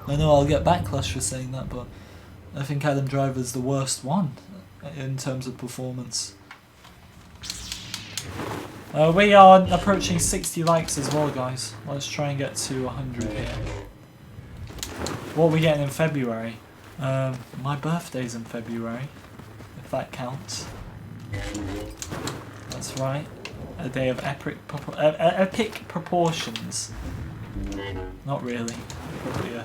I know I'll get backlash for saying that, but I think Adam Driver's the worst one in terms of performance. We are approaching 60 likes as well, guys. Let's try and get to 100 here. What are we getting in February? My birthday's in February, if that counts. That's right. A day of epic proportions. Not really. Probably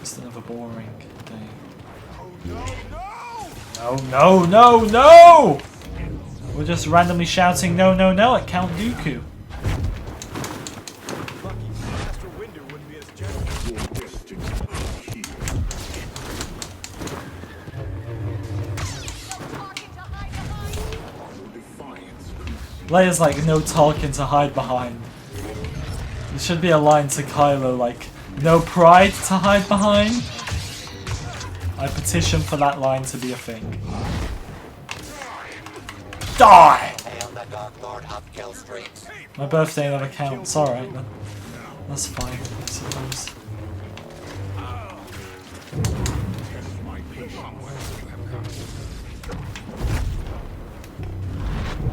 just another boring day. No, no, no, no! We're just randomly shouting no, no, no at Count Dooku. Leia's like, no talking to hide behind. There should be a line to Kylo like, no pride to hide behind. I petition for that line to be a thing. Die! My birthday never counts, alright then. That's fine, I suppose.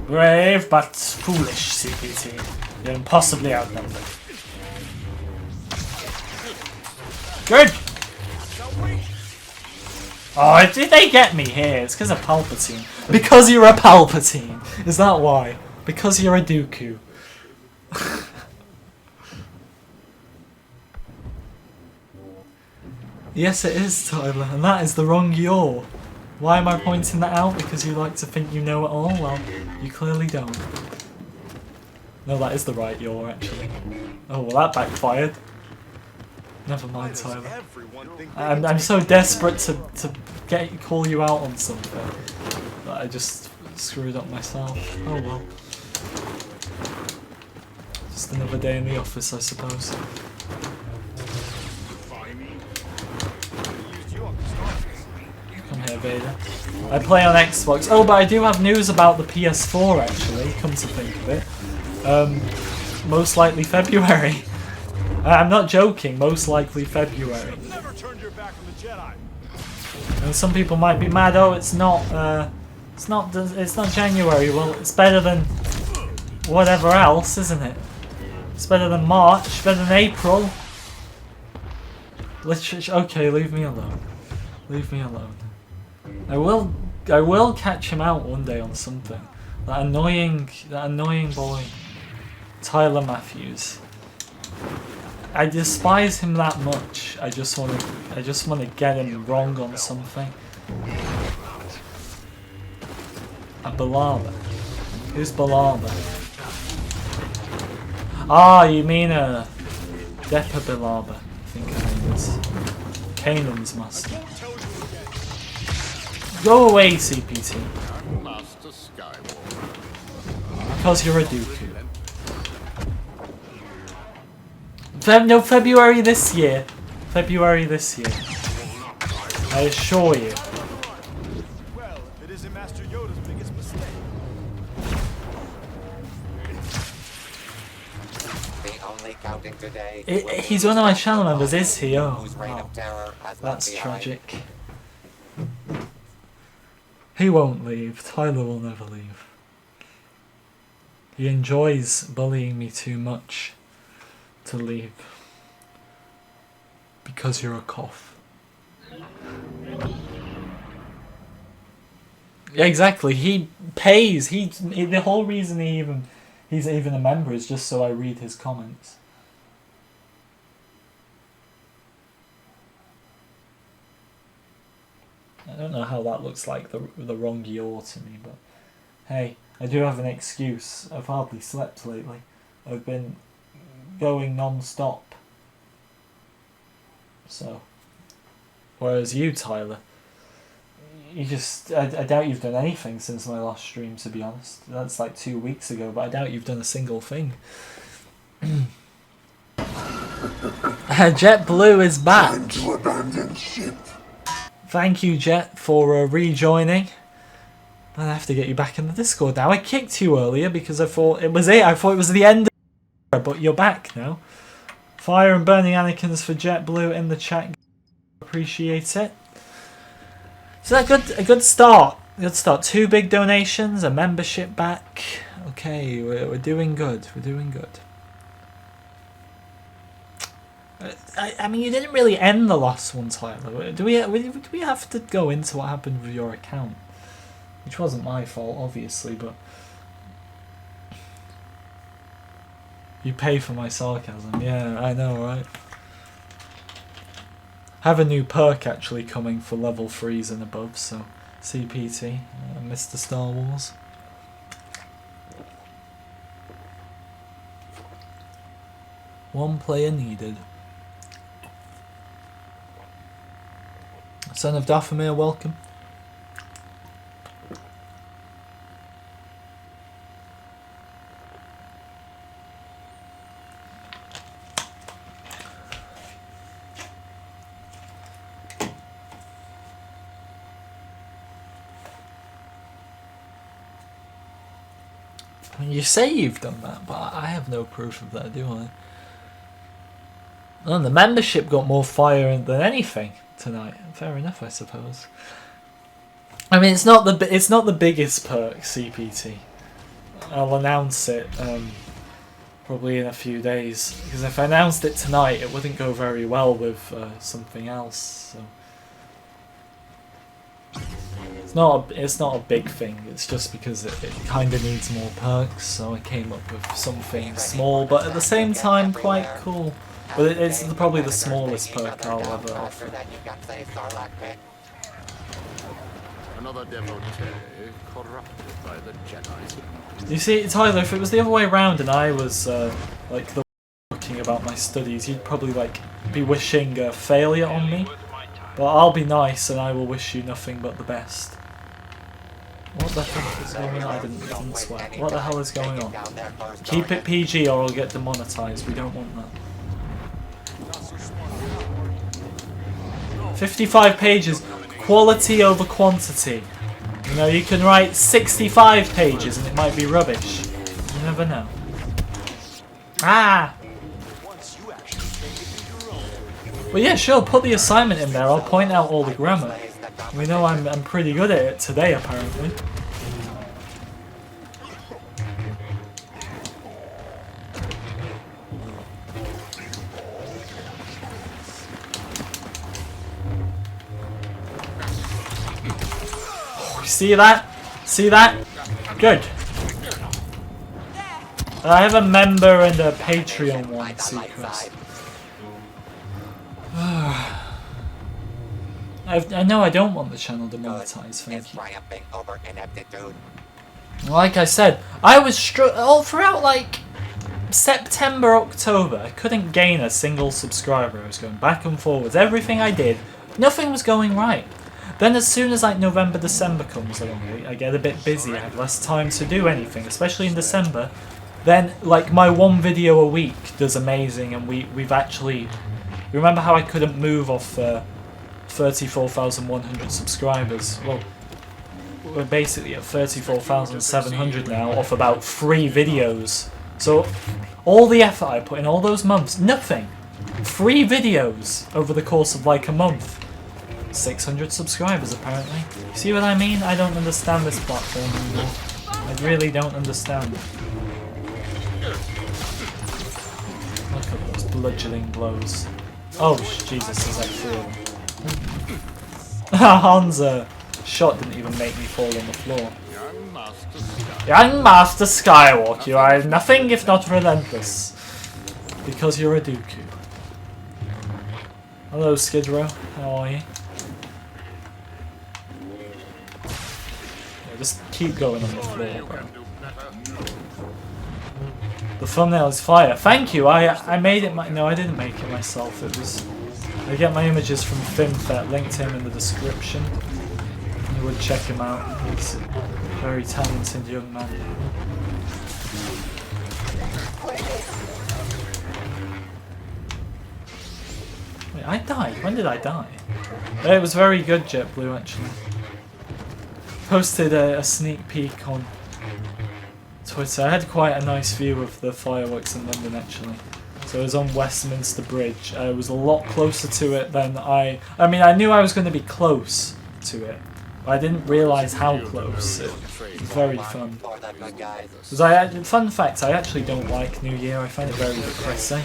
Brave but foolish, CPT. You're impossibly outnumbered. Good! Oh, did they get me here? It's because of Palpatine. Because you're a Palpatine! Is that why? Because you're a Dooku. Yes, it is, Tyler, and that is the wrong yaw. Why am I pointing that out? Because you like to think you know it all? Well, you clearly don't. No, that is the right yaw, actually. Oh, well that backfired. Never mind, Tyler. I'm so desperate to call you out on something that I just screwed up myself. Oh well. Just another day in the office, I suppose. Come here, Vader. I play on Xbox. Oh, but I do have news about the PS4 actually, come to think of it. Most likely February. I'm not joking, most likely February. And some people might be mad, oh it's not January. Well, it's better than whatever else, isn't it? It's better than March, better than April. Okay, leave me alone. Leave me alone. I will catch him out one day on something. That annoying boy, Tyler Matthews. I despise him that much. I just want to get him wrong on something. A Balaba. Who's Balaba? Ah, you mean a Depa Balaba, I think her name is. Kanan's master. Go away, CPT. Because you're a Dooku. No, February this year. February this year. I assure you. Well, it isn't Master Yoda's biggest mistake. The only counting today. He's one of my channel members, is he? Oh, wow. That's tragic. He won't leave. Tyler will never leave. He enjoys bullying me too much to leave. Because you're a cough. Yeah, exactly. He pays. The whole reason he's even a member is just so I read his comments. I don't know how that looks like the wrong yaw to me, but hey, I do have an excuse. I've hardly slept lately. I've been going non-stop. So, whereas you, Tyler, you just, I doubt you've done anything since my last stream, to be honest. That's like 2 weeks ago, but I doubt you've done a single thing. JetBlue is back. Time to abandon ship. Thank you, Jet, for rejoining. I have to get you back in the Discord now. I kicked you earlier because I thought it was it. I thought it was the end of, but you're back now. Fire and burning Anakins for JetBlue in the chat. Appreciate it. So that a good start. Good start. 2 big donations, a membership back. Okay, we're doing good. We're doing good. I mean, you didn't really end the last one, Tyler. Do we have to go into what happened with your account? Which wasn't my fault, obviously, but you pay for my sarcasm. Yeah, I know, right? Have a new perk actually coming for level 3s and above, so CPT, Mr. Star Wars. One player needed. Son of Dathomir, welcome. You say you've done that, but I have no proof of that, do I? Oh, the membership got more fire than anything tonight. Fair enough, I suppose. I mean, it's not the biggest perk, CPT. I'll announce it probably in a few days, because if I announced it tonight, it wouldn't go very well with something else. So it's not a big thing. It's just because it kind of needs more perks. So I came up with something small, but at the same time quite cool. But it's probably the smallest perk I'll ever offer. Another devotee corrupted by the Jedi. You see, Tyler, if it was the other way around and I was like the talking about my studies, you'd probably like be wishing failure on me. But I'll be nice and I will wish you nothing but the best. What the heck is going on? I didn't swear. What the hell is going on? Keep it PG or I'll get demonetized. We don't want that. 55 pages. Quality over quantity. You know, you can write 65 pages and it might be rubbish. You never know. Ah! Well, yeah, sure, put the assignment in there. I'll point out all the grammar. We know I'm pretty good at it today, apparently. See that? See that? Good. I have a member and a Patreon one, Seacrest. I know I don't want the channel demonetized, thank you. Like I said, I was all throughout like September, October, I couldn't gain a single subscriber. I was going back and forwards. Everything I did, nothing was going right. Then as soon as like November, December comes along, I get a bit busy, I have less time to do anything, especially in December. Then like my 1 video a week does amazing, and we've actually... Remember how I couldn't move off 34,100 subscribers? Well, we're basically at 34,700 now off about 3 videos. So all the effort I put in all those months, nothing. 3 videos over the course of like a month. 600 subscribers apparently. See what I mean? I don't understand this platform anymore. I really don't understand. Look at those bludgeoning blows. Oh Jesus, there's like 3 of them. Han's shot didn't even make me fall on the floor. Young Master Skywalker, you are nothing if not relentless. Because you're a Dooku. Hello Skid Row, how are you? Just keep going on the floor, bro. The thumbnail is fire. Thank you. I made it. No, I didn't make it myself. It was. I get my images from FinFet. Linked him in the description. You would check him out. He's a very talented young man. Wait, I died. When did I die? It was very good, JetBlue, actually. Posted a sneak peek on Twitter. I had quite a nice view of the fireworks in London, actually. So it was on Westminster Bridge. I was a lot closer to it than I mean, I knew I was going to be close to it, but I didn't realise how close. It was very fun. Fun fact, I actually don't like New Year. I find it very depressing.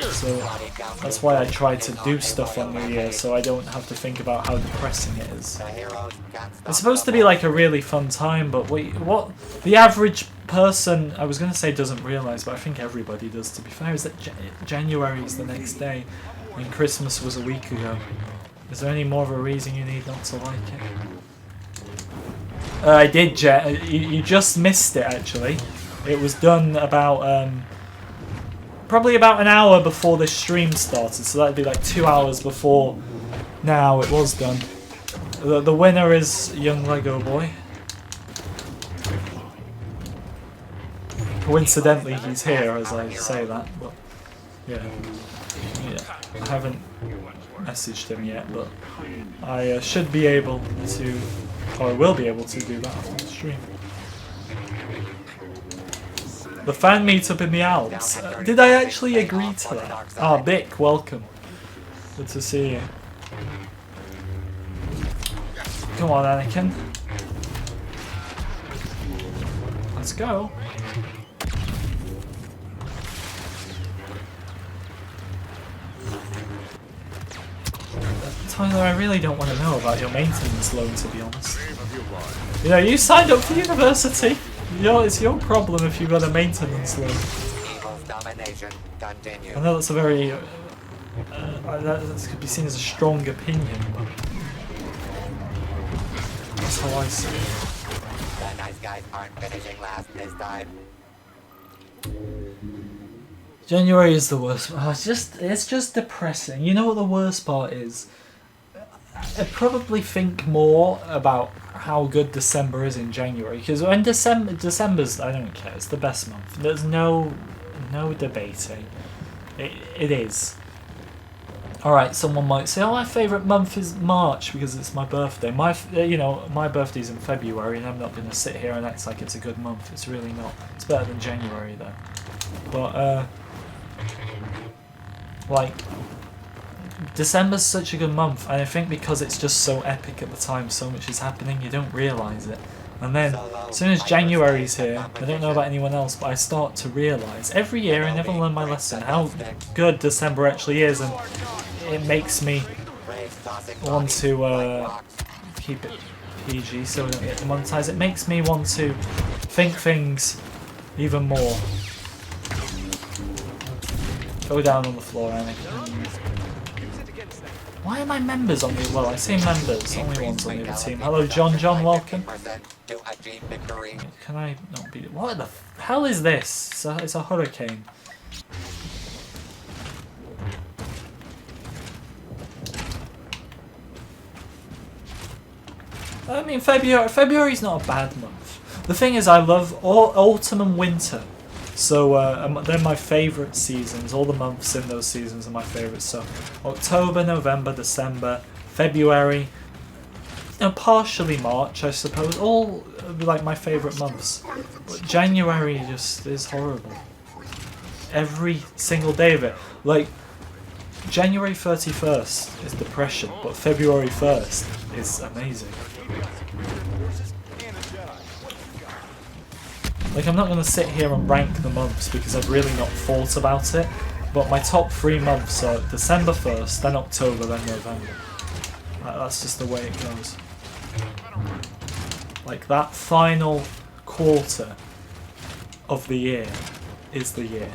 So that's why I try to do stuff on New Year, so I don't have to think about how depressing it is. It's supposed to be like a really fun time, but what the average person, I was going to say doesn't realise, but I think everybody does, to be fair, is that January is the next day, and Christmas was a week ago. Is there any more of a reason you need not to like it? I did, Jet. You just missed it, actually. It was done about, probably about an hour before this stream started, so that'd be like 2 hours before now it was done. The winner is Young Lego Boy. Coincidentally, he's here as I say that, but yeah. I haven't messaged him yet, but I should be able to, or I will be able to do that on the stream. The fan meetup in the Alps. Did I actually agree to that? Ah, Bick, welcome. Good to see you. Come on, Anakin. Let's go. Tyler, I really don't want to know about your maintenance loan, to be honest. You know, you signed up for university. It's your problem if you've got a maintenance loan. I know that's a very... that could be seen as a strong opinion, but... that's how I see it. The nice guys aren't finishing last this time. January is the worst. Oh, it's just depressing. You know what the worst part is? I probably think more about how good December is in January, because when December's, I don't care, it's the best month. There's no debating. It is. Alright, someone might say, oh, my favourite month is March because it's my birthday. My birthday's in February, and I'm not going to sit here and act like it's a good month. It's really not. It's better than January though. But like, December's such a good month, and I think because it's just so epic at the time, so much is happening, you don't realise it. And then, as soon as January's here, I don't know about anyone else, but I start to realise, every year I never learn my lesson, how good December actually is, and it makes me want to keep it PG so we don't get demonetised. It makes me want to think things even more. Go down on the floor, Anakin. Why are my members on the... well, I say members, only one's on the other team. Hello, John, welcome. Can I not be... what the hell is this? It's a hurricane. I mean, February's not a bad month. The thing is, I love autumn and winter. So they're my favourite seasons. All the months in those seasons are my favourites. So October, November, December, February, and partially March, I suppose. All like my favourite months. But January just is horrible. Every single day of it. Like, January 31st is depression, but February 1st is amazing. Like, I'm not going to sit here and rank the months because I've really not thought about it, but my top 3 months are December 1st, then October, then November. That's just the way it goes. Like, that final quarter of the year is the year.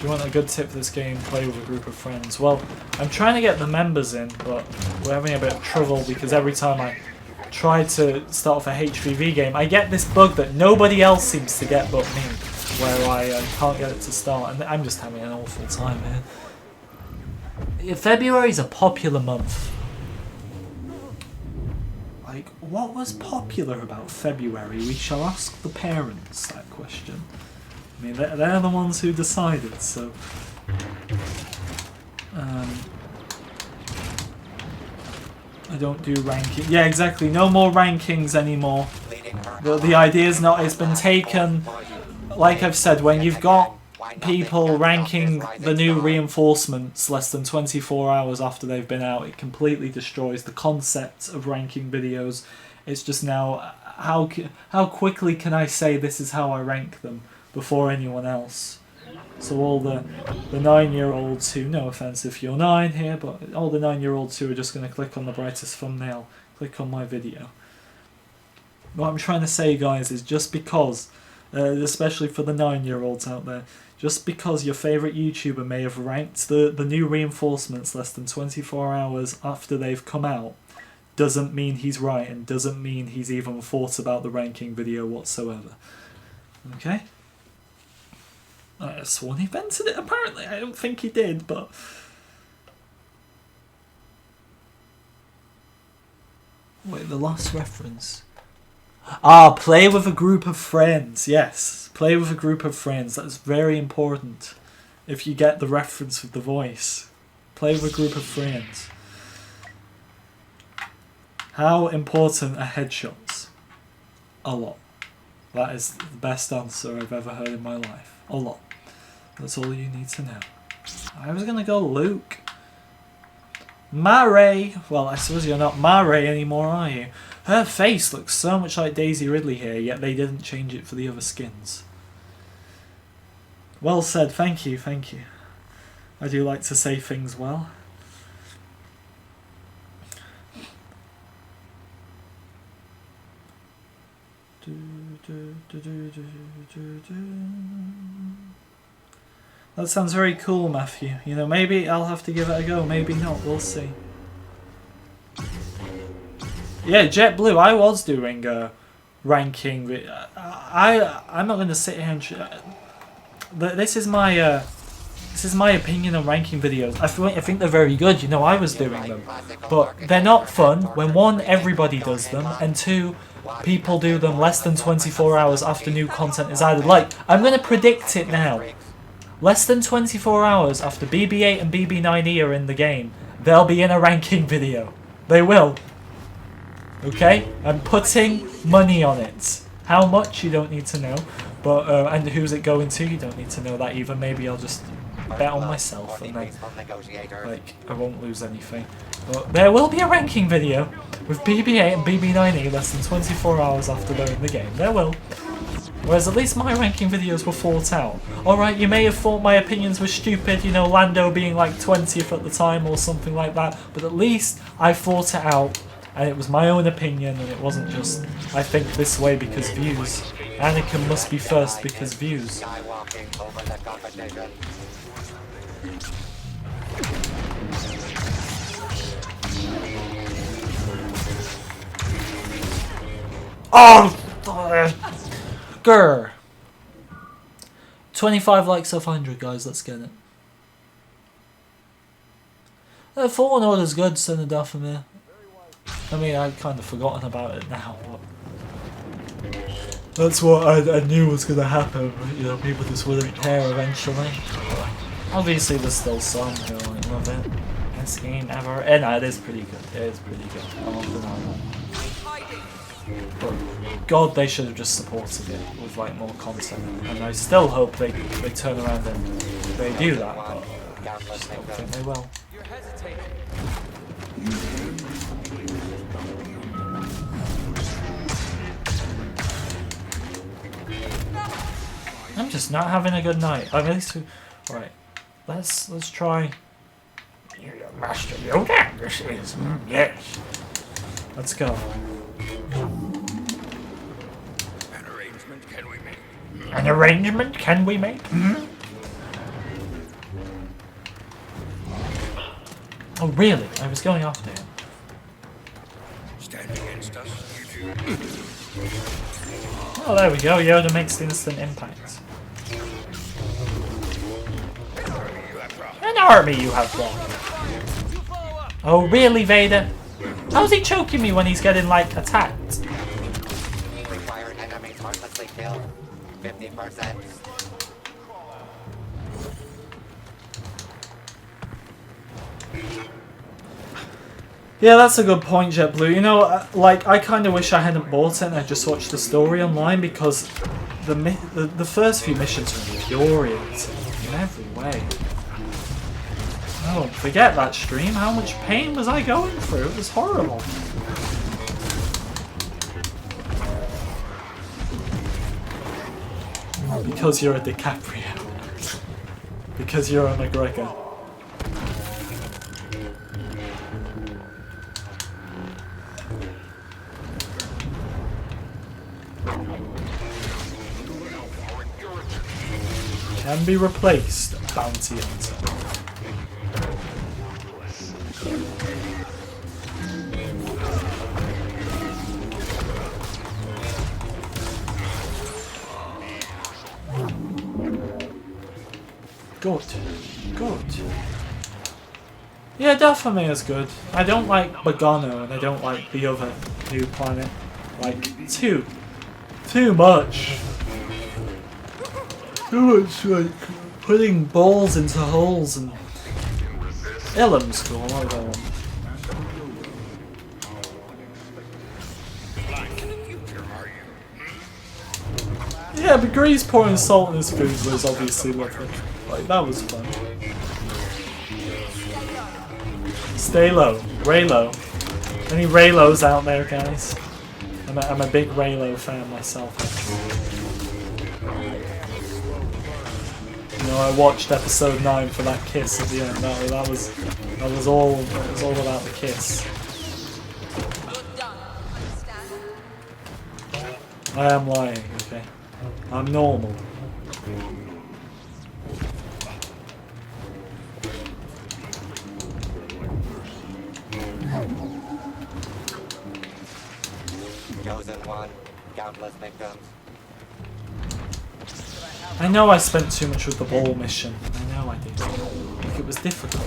Do you want a good tip for this game? Play with a group of friends. Well, I'm trying to get the members in, but we're having a bit of trouble because every time I try to start off a HVV game, I get this bug that nobody else seems to get but me, where I can't get it to start, and I'm just having an awful time here. February's a popular month. Like, what was popular about February? We shall ask the parents that question. I mean, they're the ones who decided, so... I don't do ranking. Yeah, exactly. No more rankings anymore. The idea's not... It's been taken... Like I've said, when you've got people ranking the new reinforcements less than 24 hours after they've been out, it completely destroys the concept of ranking videos. It's just now, how quickly can I say this is how I rank them before anyone else? So all the 9-year-olds who, no offense if you're 9 here, but all the 9-year-olds who are just going to click on the brightest thumbnail, click on my video. What I'm trying to say, guys, is just because, especially for the 9-year-olds out there, just because your favourite YouTuber may have ranked the new reinforcements less than 24 hours after they've come out, doesn't mean he's right and doesn't mean he's even thought about the ranking video whatsoever. Okay? I sworn he invented it, apparently. I don't think he did, but... Wait, the last reference... Ah, play with a group of friends. Yes, play with a group of friends. That's very important. If you get the reference with the voice. Play with a group of friends. How important are headshots? A lot. That is the best answer I've ever heard in my life. A lot. That's all you need to know. I was going to go Luke. Mare. Well, I suppose you're not Mare anymore, are you? Her face looks so much like Daisy Ridley here, yet they didn't change it for the other skins. Well said, thank you, thank you. I do like to say things well. That sounds very cool, Matthew. You know, maybe I'll have to give it a go, maybe not, we'll see. Yeah, JetBlue, I was doing ranking. I'm not going to sit here and... This is my opinion on ranking videos. I think they're very good, you know, I was doing them. But they're not fun when, one, everybody does them, and two, people do them less than 24 hours after new content is added. Like, I'm going to predict it now. Less than 24 hours after BB-8 and BB-9E are in the game, they'll be in a ranking video. They will. Okay? I'm putting money on it. How much, you don't need to know. But and who's it going to, you don't need to know that either. Maybe I'll just bet on myself and then, like, I won't lose anything. But there will be a ranking video with BB-8 and BB-9E less than 24 hours after they're in the game. There will. Whereas at least my ranking videos were thought out. Alright, you may have thought my opinions were stupid, you know, Lando being like 20th at the time or something like that, but at least I thought it out, and it was my own opinion, and it wasn't just, I think this way because views. Anakin must be first because views. Oh! Grr. 25 likes off 100, guys, let's get it. Fallen Order's good, son of Dathomir. I mean, I've kind of forgotten about it now, but that's what I knew was going to happen. You know, people just wouldn't care eventually. Obviously, there's still some who like, love it. Best game ever. And no, it is pretty good. It is pretty good. I won't deny that. But God, they should have just supported it with like more content, and I still hope they turn around and they do that, but I just don't think they will. I'm just not having a good night. I mean, right. Let's try. Master Yoda, this is yes. Let's go. An arrangement can we make? really? I was going after him. Stand against us, you two. Oh, there we go. Yoda makes instant impact. An army you have brought. Oh, really, Vader? How's he choking me when he's getting, like, attacked? Required enemies harmlessly killed. 50%. Yeah, that's a good point, JetBlue. You know, like, I kind of wish I hadn't bought it and I just watched the story online, because the first few missions were infuriating in every way. Oh, forget that stream. How much pain was I going through? It was horrible. Because you're a DiCaprio. Because you're a McGregor. Can be replaced, bounty hunter. Good. Good. Yeah, Dathomir is good. I don't like Bogano and I don't like the other new planet. Like, too much. Too much, like, putting balls into holes and... Ilum's cool, I don't want. Yeah, but Grease pouring salt in his food was obviously lovely. Like, that was fun. Stay low. Raylo. Any Raylos out there, guys? I'm a big Raylo fan myself. You know, I watched episode 9 for that kiss at the end. That was all about the kiss. I am lying, okay? I'm normal. Chosen one. Countless victims. I know I spent too much with the ball mission. I know I did. Like, it was difficult.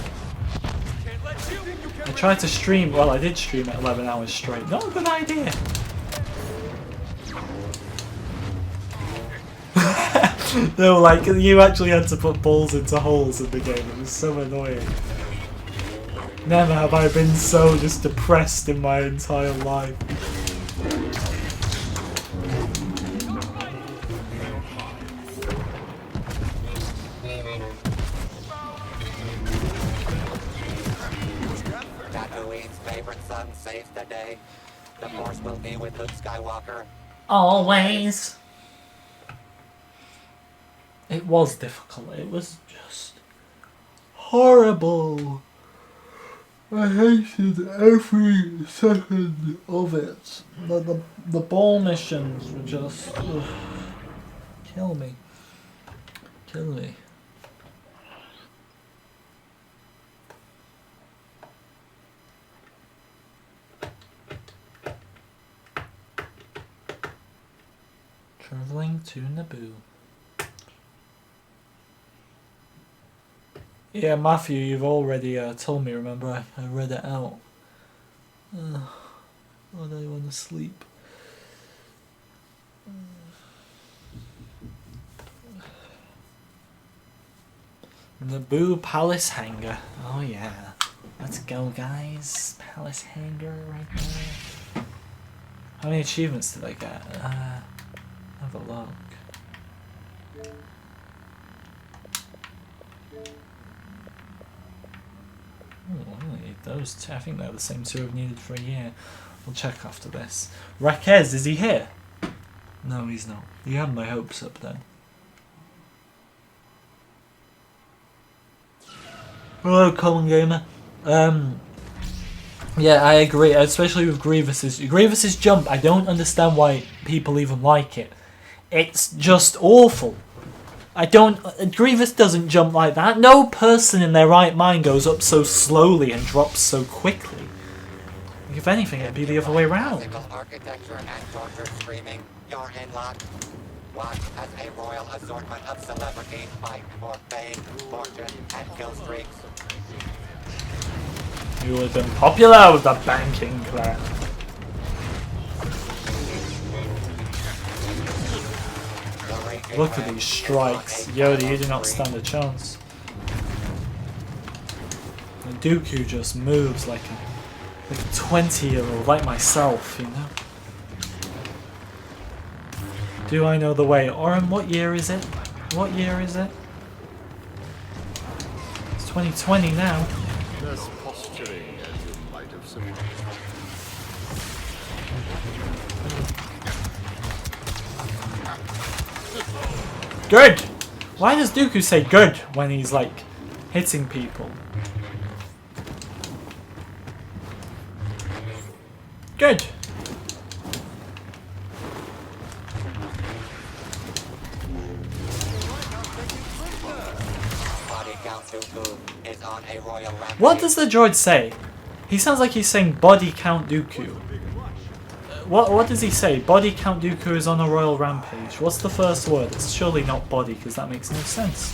I tried to stream, well, I did stream at 11 hours straight. Not a good idea. No, like, you actually had to put balls into holes in the game. It was so annoying. Never have I been so just depressed in my entire life. Tatooine's favorite son saves the day. The Force will be with Luke Skywalker. Always. It was difficult. It was just horrible. I hated every second of it. The ball missions were just kill me. Kill me. Traveling to Naboo. Yeah, Matthew, you've already told me, remember? I read it out. Oh, I don't want to sleep. Naboo Palace Hangar. Oh yeah. Let's go, guys. Palace Hangar right there. How many achievements did I get? Have a look. Oh, I only need those two. I think they're the same two I've needed for a year. We'll check after this. Raquez, is he here? No, he's not. You had my hopes up then. Hello, Common Gamer. Yeah, I agree, especially with Grievous's jump. I don't understand why people even like it. It's just awful. Grievous doesn't jump like that. No person in their right mind goes up so slowly and drops so quickly. If anything, it'd be the other way around. Physical architecture and torture screaming, you're in luck. Watch as a royal assortment of celebrities fight for fame, fortune, and kill streaks. You would have been popular with the banking clan. Look at these strikes. Yoda, you do not stand a chance. And Dooku just moves like a 20-year-old, like myself, you know? Do I know the way? Oren, what year is it? What year is it? It's 2020 now. Less posturing as you might have supposed. Good! Why does Dooku say good when he's like hitting people? Good! What does the droid say? He sounds like he's saying body count Dooku. What does he say? Body count Dooku is on a royal rampage. What's the first word? It's surely not body, because that makes no sense.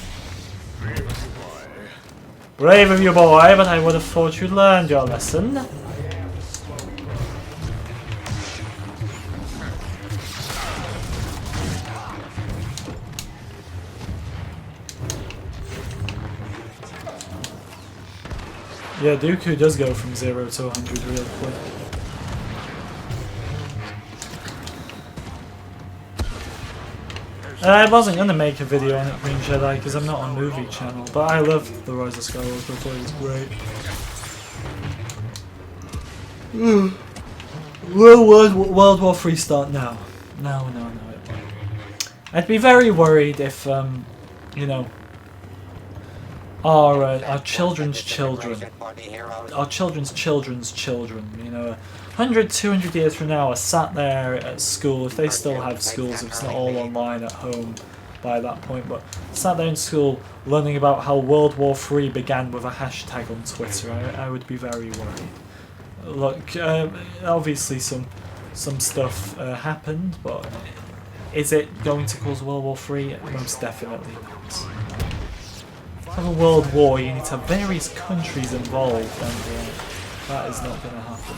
Brave of you, boy, but I would have thought you'd learned your lesson. Yeah, Dooku does go from 0 to 100 real quick. I wasn't going to make a video on it, Green Jedi, because I'm not on movie channel, but I loved The Rise of Skywalker, I thought it was great. Will World War III start now? No, it won't. I'd be very worried if, you know, our children's children, our children's children, you know, 100, 200 years from now are sat there at school, if they still have schools, if it's not all online at home by that point, but sat there in school learning about how World War III began with a hashtag on Twitter. I would be very worried. Look, obviously some stuff happened, but is it going to cause World War III? Most definitely not. To have a world war, you need to have various countries involved, and that is not going to happen.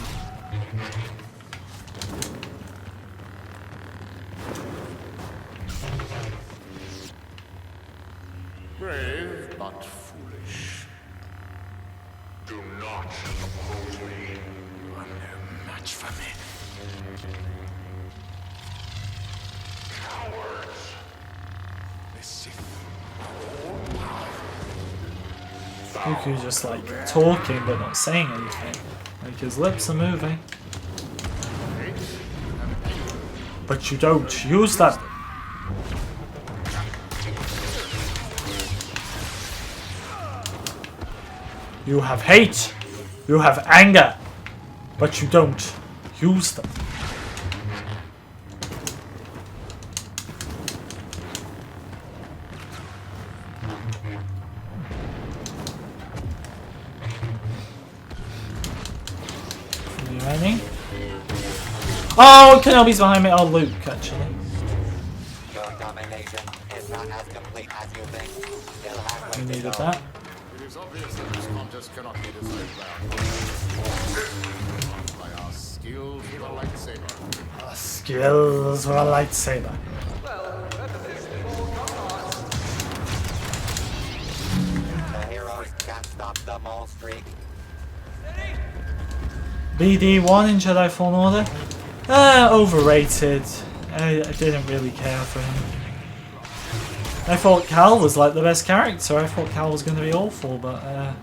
Brave, but foolish. Do not oppose me. You are no match for me. Cowards. The Sith. Dooku's just like talking but not saying anything. Like his lips are moving. But you don't use them. You have hate. You have anger. But you don't use them. Ready? Oh, Kenobi's behind me. Oh, Luke, actually. Your domination is not as complete as you think. Still halfway We to needed go. that. It is obvious that this contest cannot be decided by our skills with a lightsaber. Skills with a lightsaber. The heroes can't stop the mole streak. BD1 in Jedi Fallen Order. Overrated. I didn't really care for him. I thought Cal was like the best character. I thought Cal was going to be awful, but I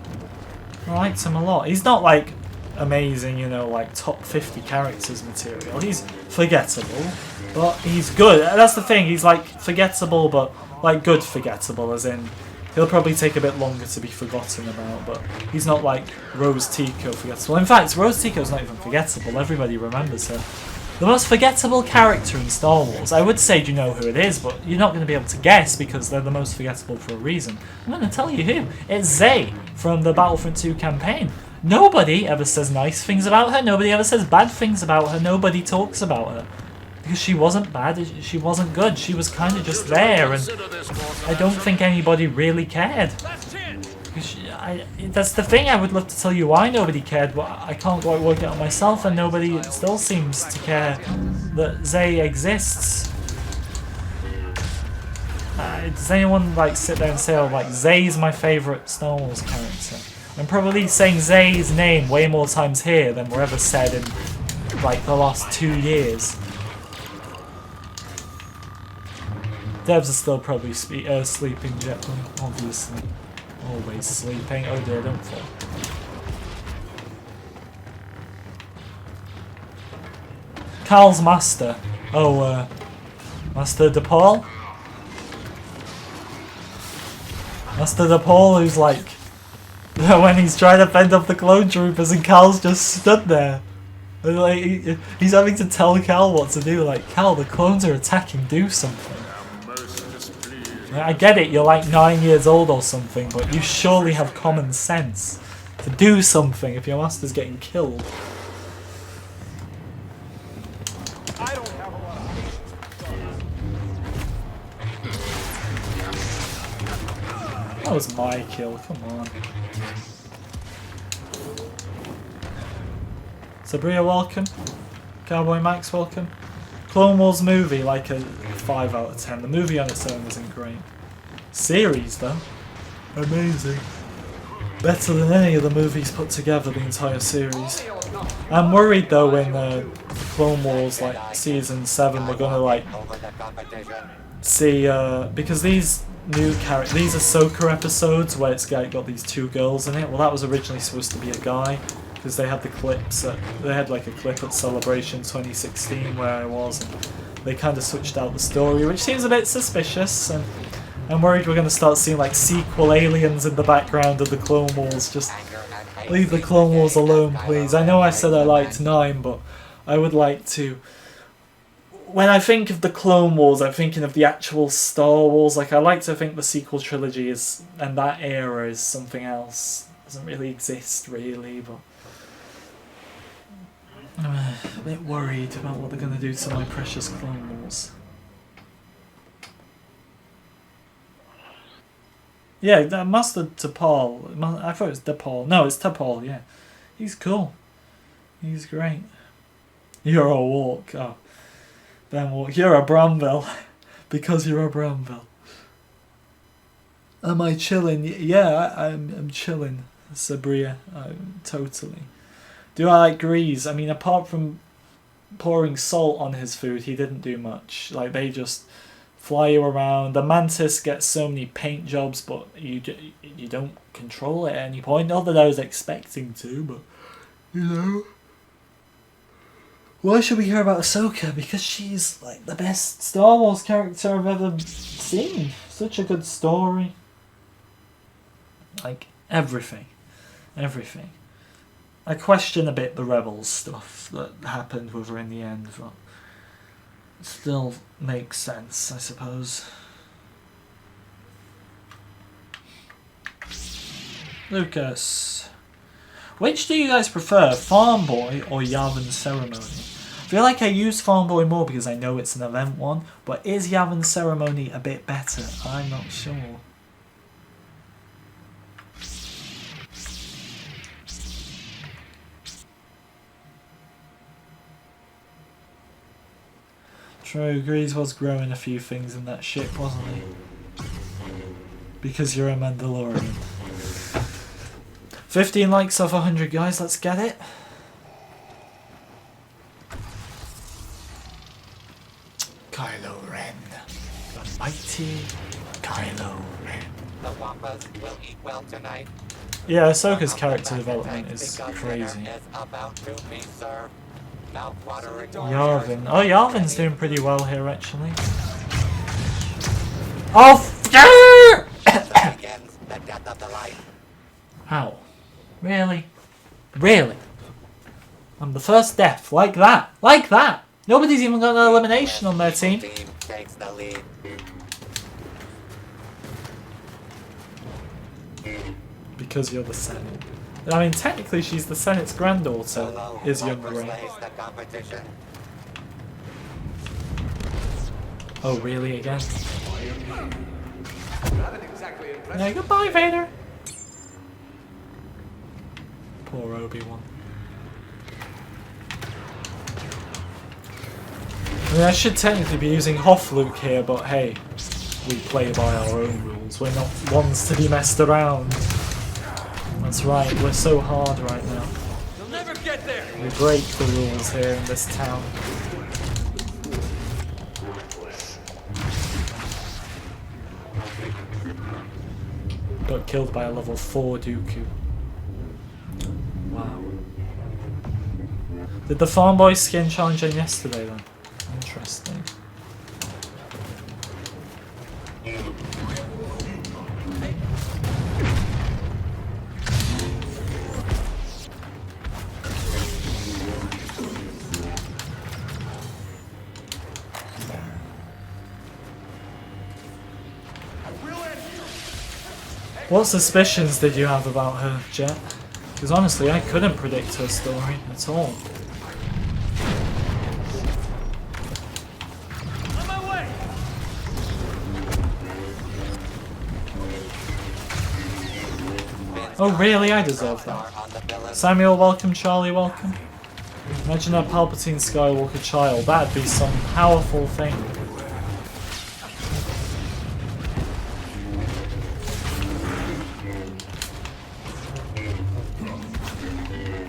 liked him a lot. He's not like amazing, you know, like top 50 characters material. He's forgettable, but he's good. That's the thing. He's like forgettable, but like good forgettable, as in he'll probably take a bit longer to be forgotten about, but he's not like Rose Tico forgettable. In fact, Rose Tico's not even forgettable. Everybody remembers her. The most forgettable character in Star Wars. I would say do you know who it is, but you're not going to be able to guess because they're the most forgettable for a reason. I'm going to tell you who. It's Zay from the Battlefront 2 campaign. Nobody ever says nice things about her. Nobody ever says bad things about her. Nobody talks about her. Because she wasn't bad, she wasn't good. She was kind of just there, and I don't think anybody really cared. That's the thing, I would love to tell you why nobody cared, but I can't quite work it out myself, and nobody still seems to care that Zay exists. Does anyone like sit there and say, oh, like, Zay's my favourite Star Wars character? I'm probably saying Zay's name way more times here than were ever said in, like, the last 2 years. Devs are still probably sleeping, Jetblue, obviously. Always sleeping. Oh dear, don't fall. Cal's master. Oh, Master DePaul? Master DePaul, who's like... when he's trying to fend off the clone troopers and Cal's just stood there. And like, he's having to tell Cal what to do. Like, Cal, the clones are attacking, do something. I get it, you're like 9 years old or something, but you surely have common sense to do something if your master's getting killed. I don't have a lot of patience. That was my kill, come on. Sabria, welcome. Cowboy Max, welcome. Clone Wars movie, like a 5 out of 10. The movie on its own isn't great. Series, though, amazing. Better than any of the movies put together, the entire series. I'm worried though when Clone Wars, like season 7, we're gonna like see because these new characters, these Ahsoka episodes where it's got these 2 girls in it. Well, that was originally supposed to be a guy. Because they had the clips, they had like a clip at Celebration 2016 where I was, and they kind of switched out the story, which seems a bit suspicious, and I'm worried we're going to start seeing like sequel aliens in the background of the Clone Wars. Just leave the Clone Wars alone, please. I know I said I liked 9, but I would like to... When I think of the Clone Wars, I'm thinking of the actual Star Wars. Like, I like to think the sequel trilogy is, and that era is something else. It doesn't really exist, really, but... I'm a bit worried about what they're going to do to my precious Clone Wars. Yeah, that Master T'Pol. I thought it was DePaul. No, it's T'Pol, yeah. He's cool. He's great. You're a Walk. Oh. Ben Walk. You're a Bramville. Because you're a Bramville. Am I chilling? Yeah, I'm chilling, Sabria. Totally. Do I like Grease? I mean, apart from pouring salt on his food, he didn't do much. Like, they just fly you around. The Mantis gets so many paint jobs, but you don't control it at any point. Not that I was expecting to, but, you know. Why should we hear about Ahsoka? Because she's, like, the best Star Wars character I've ever seen. Such a good story. Like, everything. Everything. I question a bit the Rebels stuff that happened with her in the end, but it still makes sense, I suppose. Lucas. Which do you guys prefer, Farm Boy or Yavin Ceremony? I feel like I use Farm Boy more because I know it's an event one, but is Yavin Ceremony a bit better? I'm not sure. True, Grease was growing a few things in that ship, wasn't he? Because you're a Mandalorian. 15 likes off 100, guys, let's get it. Kylo Ren. The mighty Kylo Ren. The Wampas will eat well tonight. Yeah, Ahsoka's character development is crazy. Is about to be served. Yarvin. Oh, Yarvin's doing pretty well here, actually. Oh, How? Really? Really? I'm the first death. Like that. Like that. Nobody's even got an elimination on their team. Team takes the lead. Because you're the Senate. I mean, technically she's the Senate's granddaughter, Solo is young Rey. overslays the competition. Oh, really, again? That ain't exactly impressive. Yeah, goodbye, Vader! Poor Obi-Wan. I mean, I should technically be using Hoth Luke here, but hey, we play by our own rules. We're not ones to be messed around. That's right, we're so hard right now. You'll never get there. We break the rules here in this town. Got killed by a level 4 Dooku. Wow. Did the Farm Boy skin challenge in yesterday then? Interesting. What suspicions did you have about her, Jet? Because honestly, I couldn't predict her story at all. On my way. Oh really? I deserve that. Samuel, welcome. Charlie, welcome. Imagine a Palpatine Skywalker child. That'd be some powerful thing.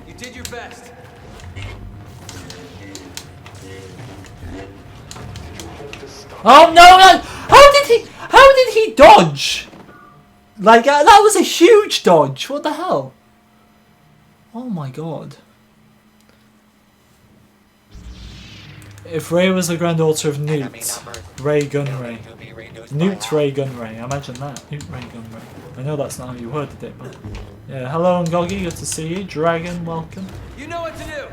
You did your best. Oh no no! How did he dodge? Like that was a huge dodge. What the hell? Oh my god. If Rey was the granddaughter of Newt, Rey Gunray. Newt Rey Gunray, imagine that. Newt Rey Gunray. I know that's not how you worded it, but yeah. Hello Ngoggy, good to see you. Dragon, welcome. You know what to do.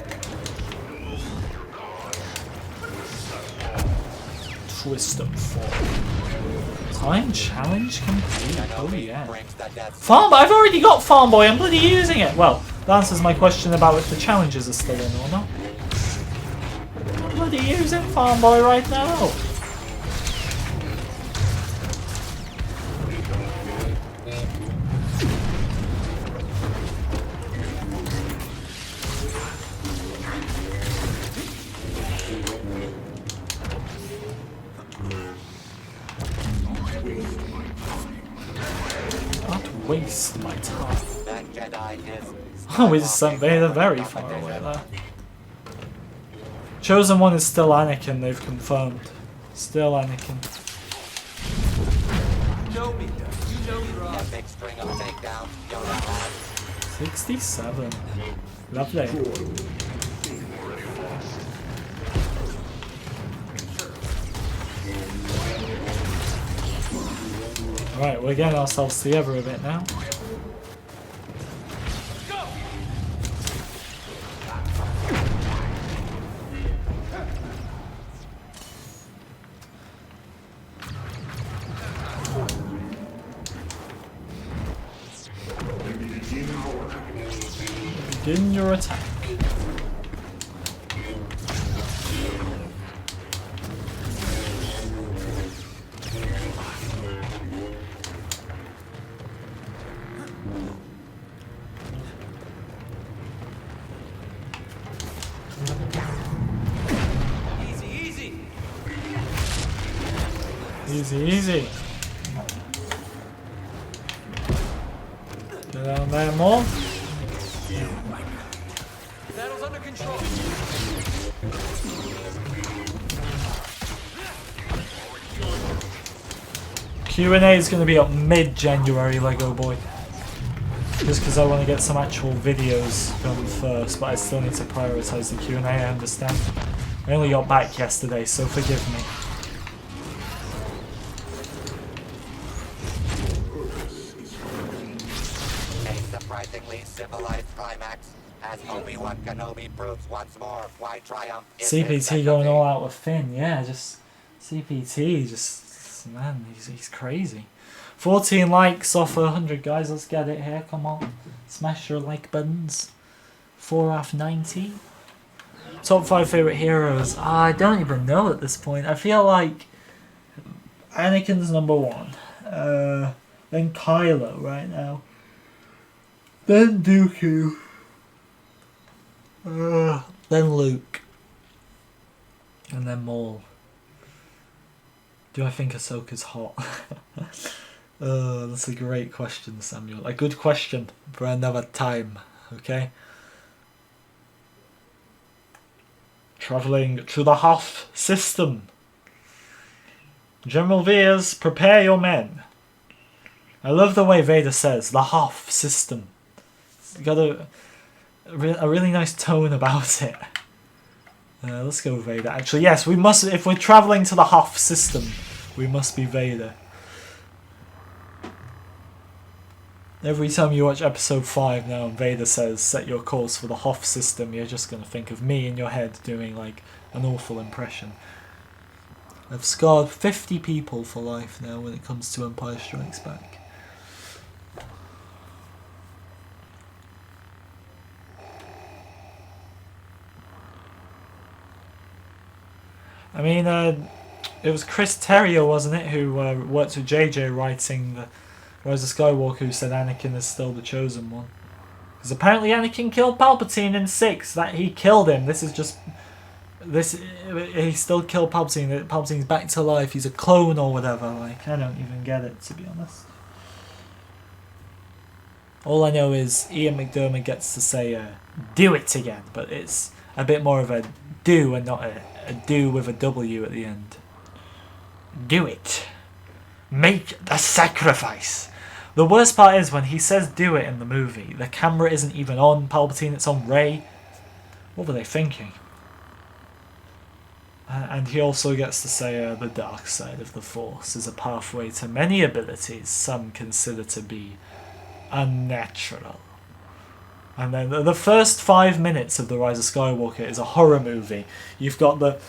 Twist and fall. Time challenge complete. Oh yeah. Farm Boy, I've already got Farm Boy, I'm bloody using it. Well, that answers my question about if the challenges are still in or not. I'm bloody using Farm Boy right now. Don't waste my time. That Jedi is Oh, we just sent Vader very far away there. Chosen One is still Anakin, they've confirmed. Still Anakin. You know me. You know me, Rob. big string of takedowns Yoda has. 67. Lovely. Alright, we're getting ourselves together a bit now. Begin your attack. Easy, easy. Get down there more. Battle's under control. Q&A is going to be up mid-January, Lego Boy. Just because I want to get some actual videos done first, but I still need to prioritise the Q&A, I understand. I only got back yesterday, so forgive me. A surprisingly civilized climax. As Obi-Wan Kenobi proves once more why triumph is his CPT specialty. going all out with Finn, yeah, just CPT, just man, he's crazy. 14 likes off 100, guys. Let's get it here. Come on, smash your like buttons. 4 off 90. Top 5 favorite heroes. I don't even know at this point. I feel like Anakin's number 1. Then Kylo right now. Then Dooku. Then Luke. And then Maul. Do I think Ahsoka's hot? That's a great question, Samuel. A good question for another time, okay? Travelling to the Hoth system. General Veers, prepare your men. I love the way Vader says, the Hoth system. It's got a really nice tone about it. Let's go Vader. Actually, yes, we must. If we're travelling to the Hoth system, we must be Vader. Every time you watch episode 5 now and Vader says, set your course for the Hoth system, you're just going to think of me in your head doing like an awful impression. I've scarred 50 people for life now when it comes to Empire Strikes Back. I mean, it was Chris Terrio, wasn't it, who worked with JJ writing the Rise of Skywalker, who said Anakin is still the chosen one. Because apparently Anakin killed Palpatine in 6. That he killed him. This is just... he still killed Palpatine. Palpatine's back to life. He's a clone or whatever. Like, I don't even get it, to be honest. All I know is Ian McDiarmid gets to say, do it again. But it's a bit more of a do and not a do with a W at the end. Do it. Make the sacrifice. The worst part is when he says do it in the movie, the camera isn't even on Palpatine, it's on Rey. What were they thinking? And he also gets to say the dark side of the Force is a pathway to many abilities some consider to be unnatural. And then the first 5 minutes of The Rise of Skywalker is a horror movie. You've got like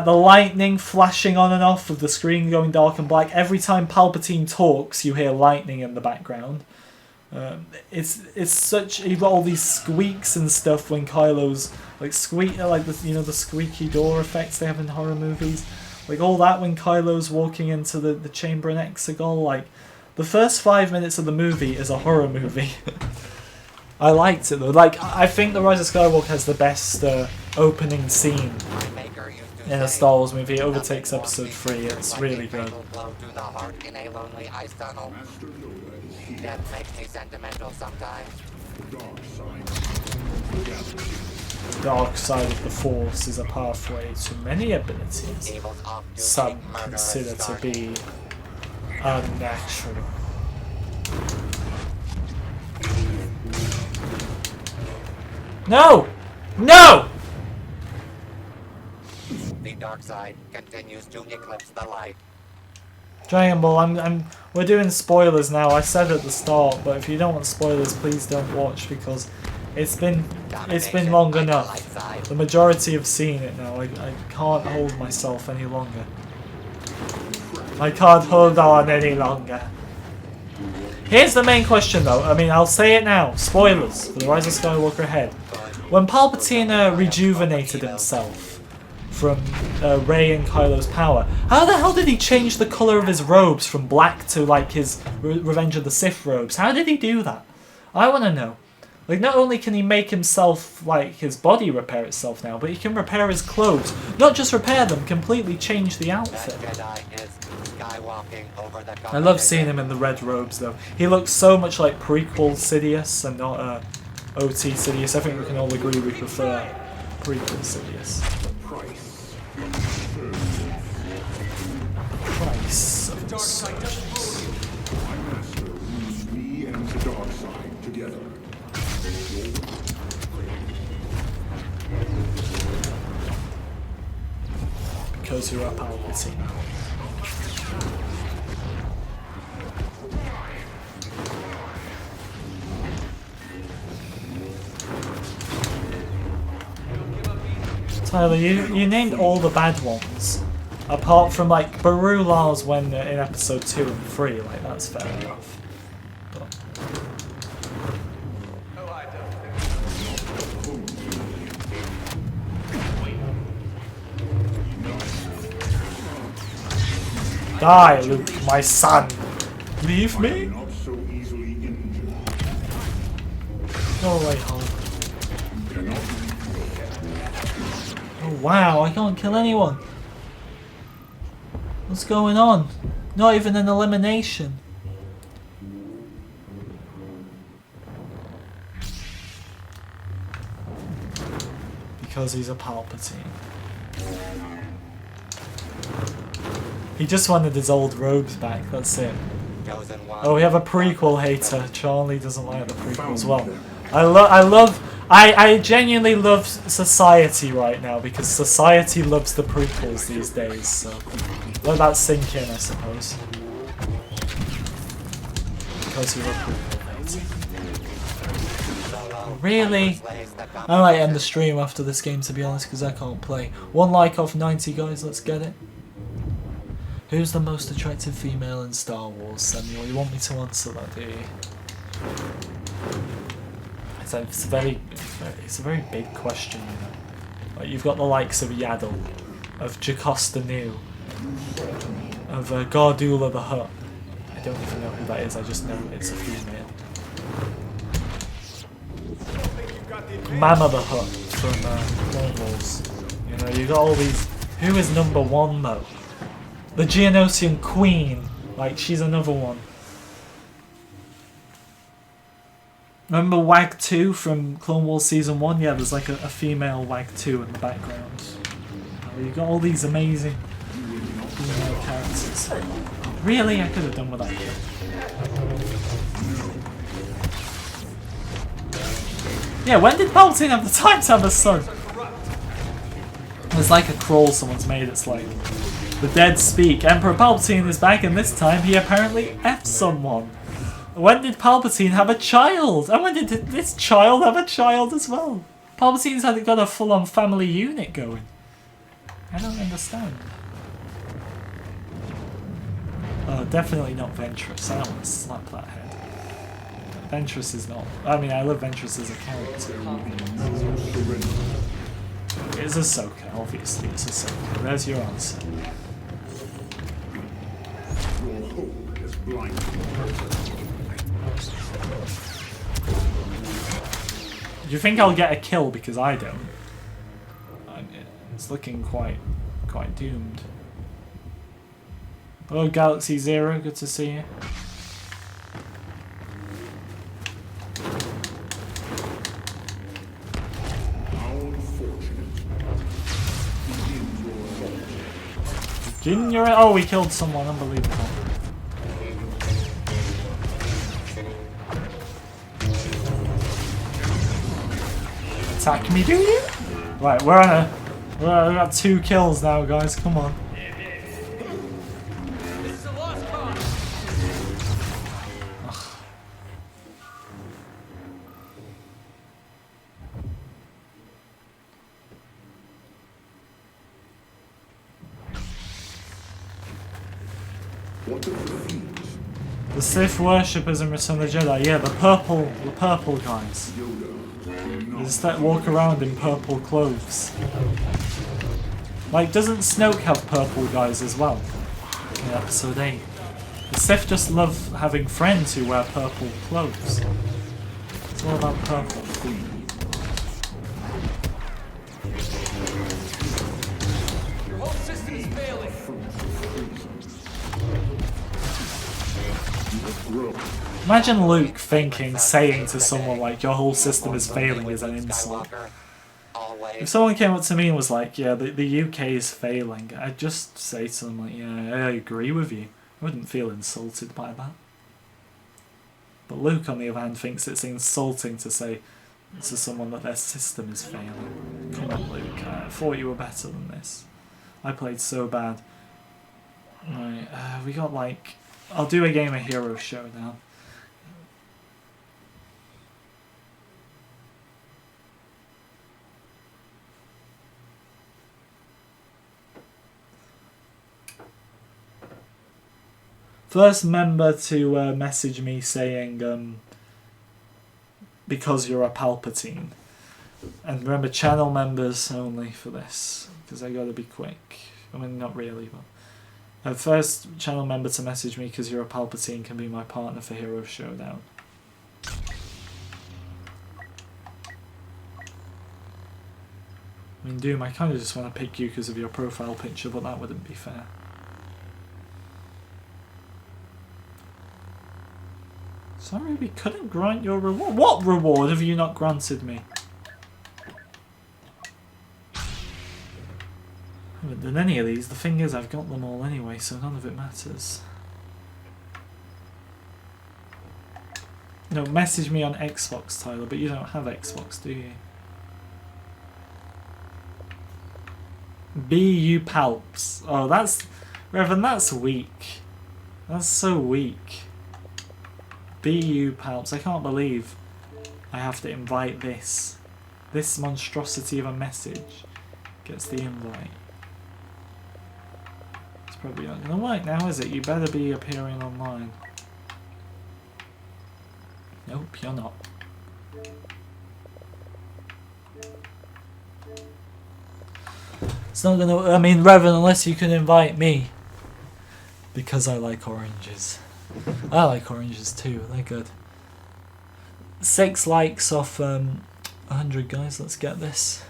the lightning flashing on and off of the screen going dark and black. Every time Palpatine talks, you hear lightning in the background. It's such, you've got all these squeaks and stuff when Kylo's like the squeaky door effects they have in horror movies. Like all that when Kylo's walking into the chamber in Exegol. Like the first 5 minutes of the movie is a horror movie. I liked it though. Like I think The Rise of Skywalker has the best opening scene in a Star Wars movie. It overtakes Episode 3. It's really good. The dark side of the Force is a pathway to many abilities some consider to be unnatural. No! No! The dark side continues to eclipse the light. Dragon Ball, we're doing spoilers now. I said at the start, but if you don't want spoilers, please don't watch because it's been long enough. The majority have seen it now. I can't hold myself any longer. I can't hold on any longer. Here's the main question though. I mean, I'll say it now. Spoilers for The Rise of Skywalker ahead. When Palpatine rejuvenated himself from Rey and Kylo's power, how the hell did he change the colour of his robes from black to like his Revenge of the Sith robes? How did he do that? I want to know. Like, not only can he make himself, like, his body repair itself now, but he can repair his clothes. Not just repair them, completely change the outfit. I love seeing him in the red robes, though. He looks so much like prequel Sidious and not OT Sidious. I think we can all agree we prefer prequel Sidious. Price of Insurgents. Me and the dark side together. Because you're a Palpatine. Tyler, you named all the bad ones. Apart from like Baru Lars when in episode 2 and 3, like that's fair enough. But... Die, Luke, my son! Leave me? Not so easily injured. Go away, home. You cannot Oh wow, I can't kill anyone. What's going on? Not even an elimination. Because he's a Palpatine. He just wanted his old robes back, that's it. Chosen one. Oh, we have a prequel hater. Charlie doesn't like the prequel as well. them. I genuinely love Society right now because Society loves the prequels these days, so let that sink in, I suppose. Because you're a prequel hater. Really? I might end the stream after this game, to be honest, because I can't play. 1 like off 90, guys, let's get it. Who's the most attractive female in Star Wars, Samuel? You want me to answer that, do you? It's a very big question, you know. Like, you've got the likes of Yaddle, of Jocasta Nu, of Gardula the Hutt. I don't even know who that is, I just know it's a female. Mama the Hutt from Clone Wars. You know, you got all these. Who is number 1 though? The Geonosian Queen, like she's another one. Remember Wag 2 from Clone Wars Season 1? Yeah, there's like a female Wag 2 in the background. You got all these amazing female characters. Really? I could have done with that kill. Yeah, when did Palpatine have the time to have a son? There's like a crawl someone's made, it's like... The dead speak. Emperor Palpatine is back, and this time he apparently F'd someone. When did Palpatine have a child? And when did this child have a child as well? Palpatine's got a full-on family unit going. I don't understand. Oh, definitely not Ventress. I don't want to slap that head. Ventress is not... I mean, I love Ventress as a character. It's Ahsoka, obviously. It's Ahsoka. There's your answer. Your hope is blinded. Do you think I'll get a kill because I don't? It's looking quite doomed. Hello, Galaxy Zero. Good to see you. How unfortunate. Begin your... Oh, we killed someone. Unbelievable. Attack me, do you? Right, we got 2 kills now, guys. Come on. This is a lost cause. What of the thieves? The Sith worshippers in Return of the Jedi. Yeah, the purple guys. Yoda. They just like walk around in purple clothes. Like, doesn't Snoke have purple guys as well? In episode 8. The Sith just love having friends who wear purple clothes. It's all about purple. Your whole system is failing. Imagine Luke saying to someone like, your whole system is failing is an insult. If someone came up to me and was like, yeah, the UK is failing, I'd just say to them like, yeah, I agree with you. I wouldn't feel insulted by that. But Luke, on the other hand, thinks it's insulting to say to someone that their system is failing. Come on, Luke, I thought you were better than this. I played so bad. Right, we got like... I'll do a Game of Heroes show now. First member to message me saying because you're a Palpatine. And remember, channel members only for this, because I gotta be quick. I mean, not really, but first channel member to message me because you're a Palpatine can be my partner for Hero Showdown. I mean, Doom, I kind of just want to pick you because of your profile picture, but that wouldn't be fair. Sorry, we couldn't grant your reward. What reward have you not granted me? I haven't done any of these. The thing is, I've got them all anyway, so none of it matters. No, message me on Xbox, Tyler, but you don't have Xbox, do you? BU Palps. Oh, that's... Reverend, that's weak. That's so weak. BU Palps. I can't believe I have to invite this. This monstrosity of a message gets the invite. It's probably not going to work now, is it? You better be appearing online. Nope, you're not. It's not going to... I mean, Reverend, unless you can invite me. Because I like oranges. I like oranges too, they're good. 6 likes off 100, guys, let's get this.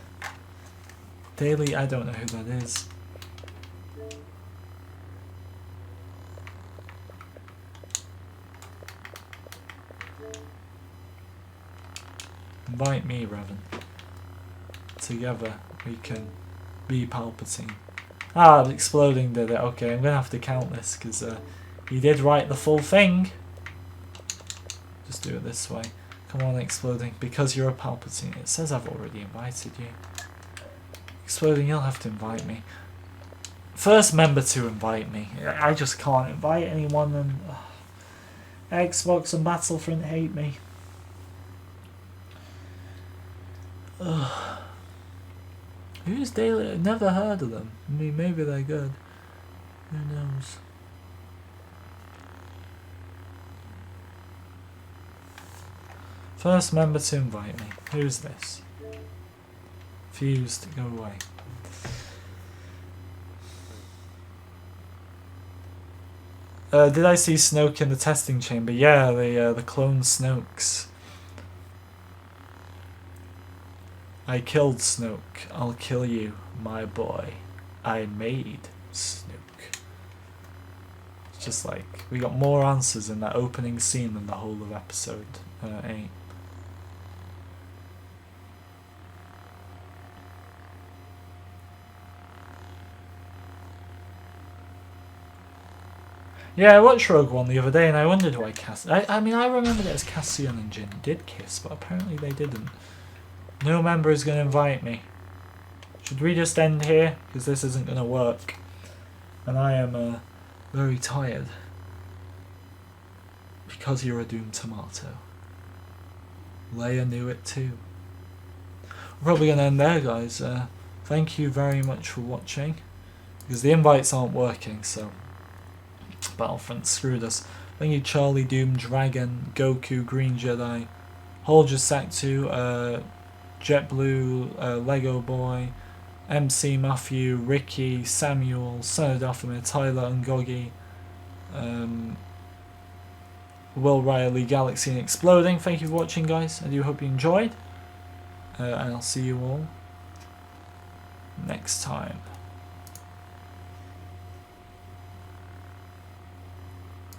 Daily, I don't know who that is. Invite me, Revan. Together we can be Palpatine. Ah, Exploding did it. Okay, I'm gonna have to count this because he did write the full thing. Just do it this way. Come on, Exploding, because you're a Palpatine. It says I've already invited you. Exploding, you'll have to invite me. First member to invite me. I just can't invite anyone, and Xbox and Battlefront hate me. Who's Daily? I've never heard of them. I mean, maybe they're good. Who knows? First member to invite me. Who's this? Fused, go away. Did I see Snoke in the testing chamber? Yeah, the clone Snokes. I killed Snoke. I'll kill you, my boy. I made Snoke. It's just like, we got more answers in that opening scene than the whole of episode 8. Yeah, I watched Rogue One the other day and I wondered why I mean, I remembered it as Cassian and Jyn did kiss, but apparently they didn't. No member is going to invite me. Should we just end here? Because this isn't going to work. And I am very tired. Because you're a doomed tomato. Leia knew it too. We're probably going to end there, guys. Thank you very much for watching. Because the invites aren't working, so... Battlefront screwed us. Thank you, Charlie, Doom, Dragon, Goku, Green Jedi, Holger Sack2, JetBlue, Lego Boy, MC Matthew, Ricky, Samuel, Son of Dathomir, Tyler, Ungogi, Will Riley, Galaxy and Exploding. Thank you for watching, guys. I do hope you enjoyed. And I'll see you all next time.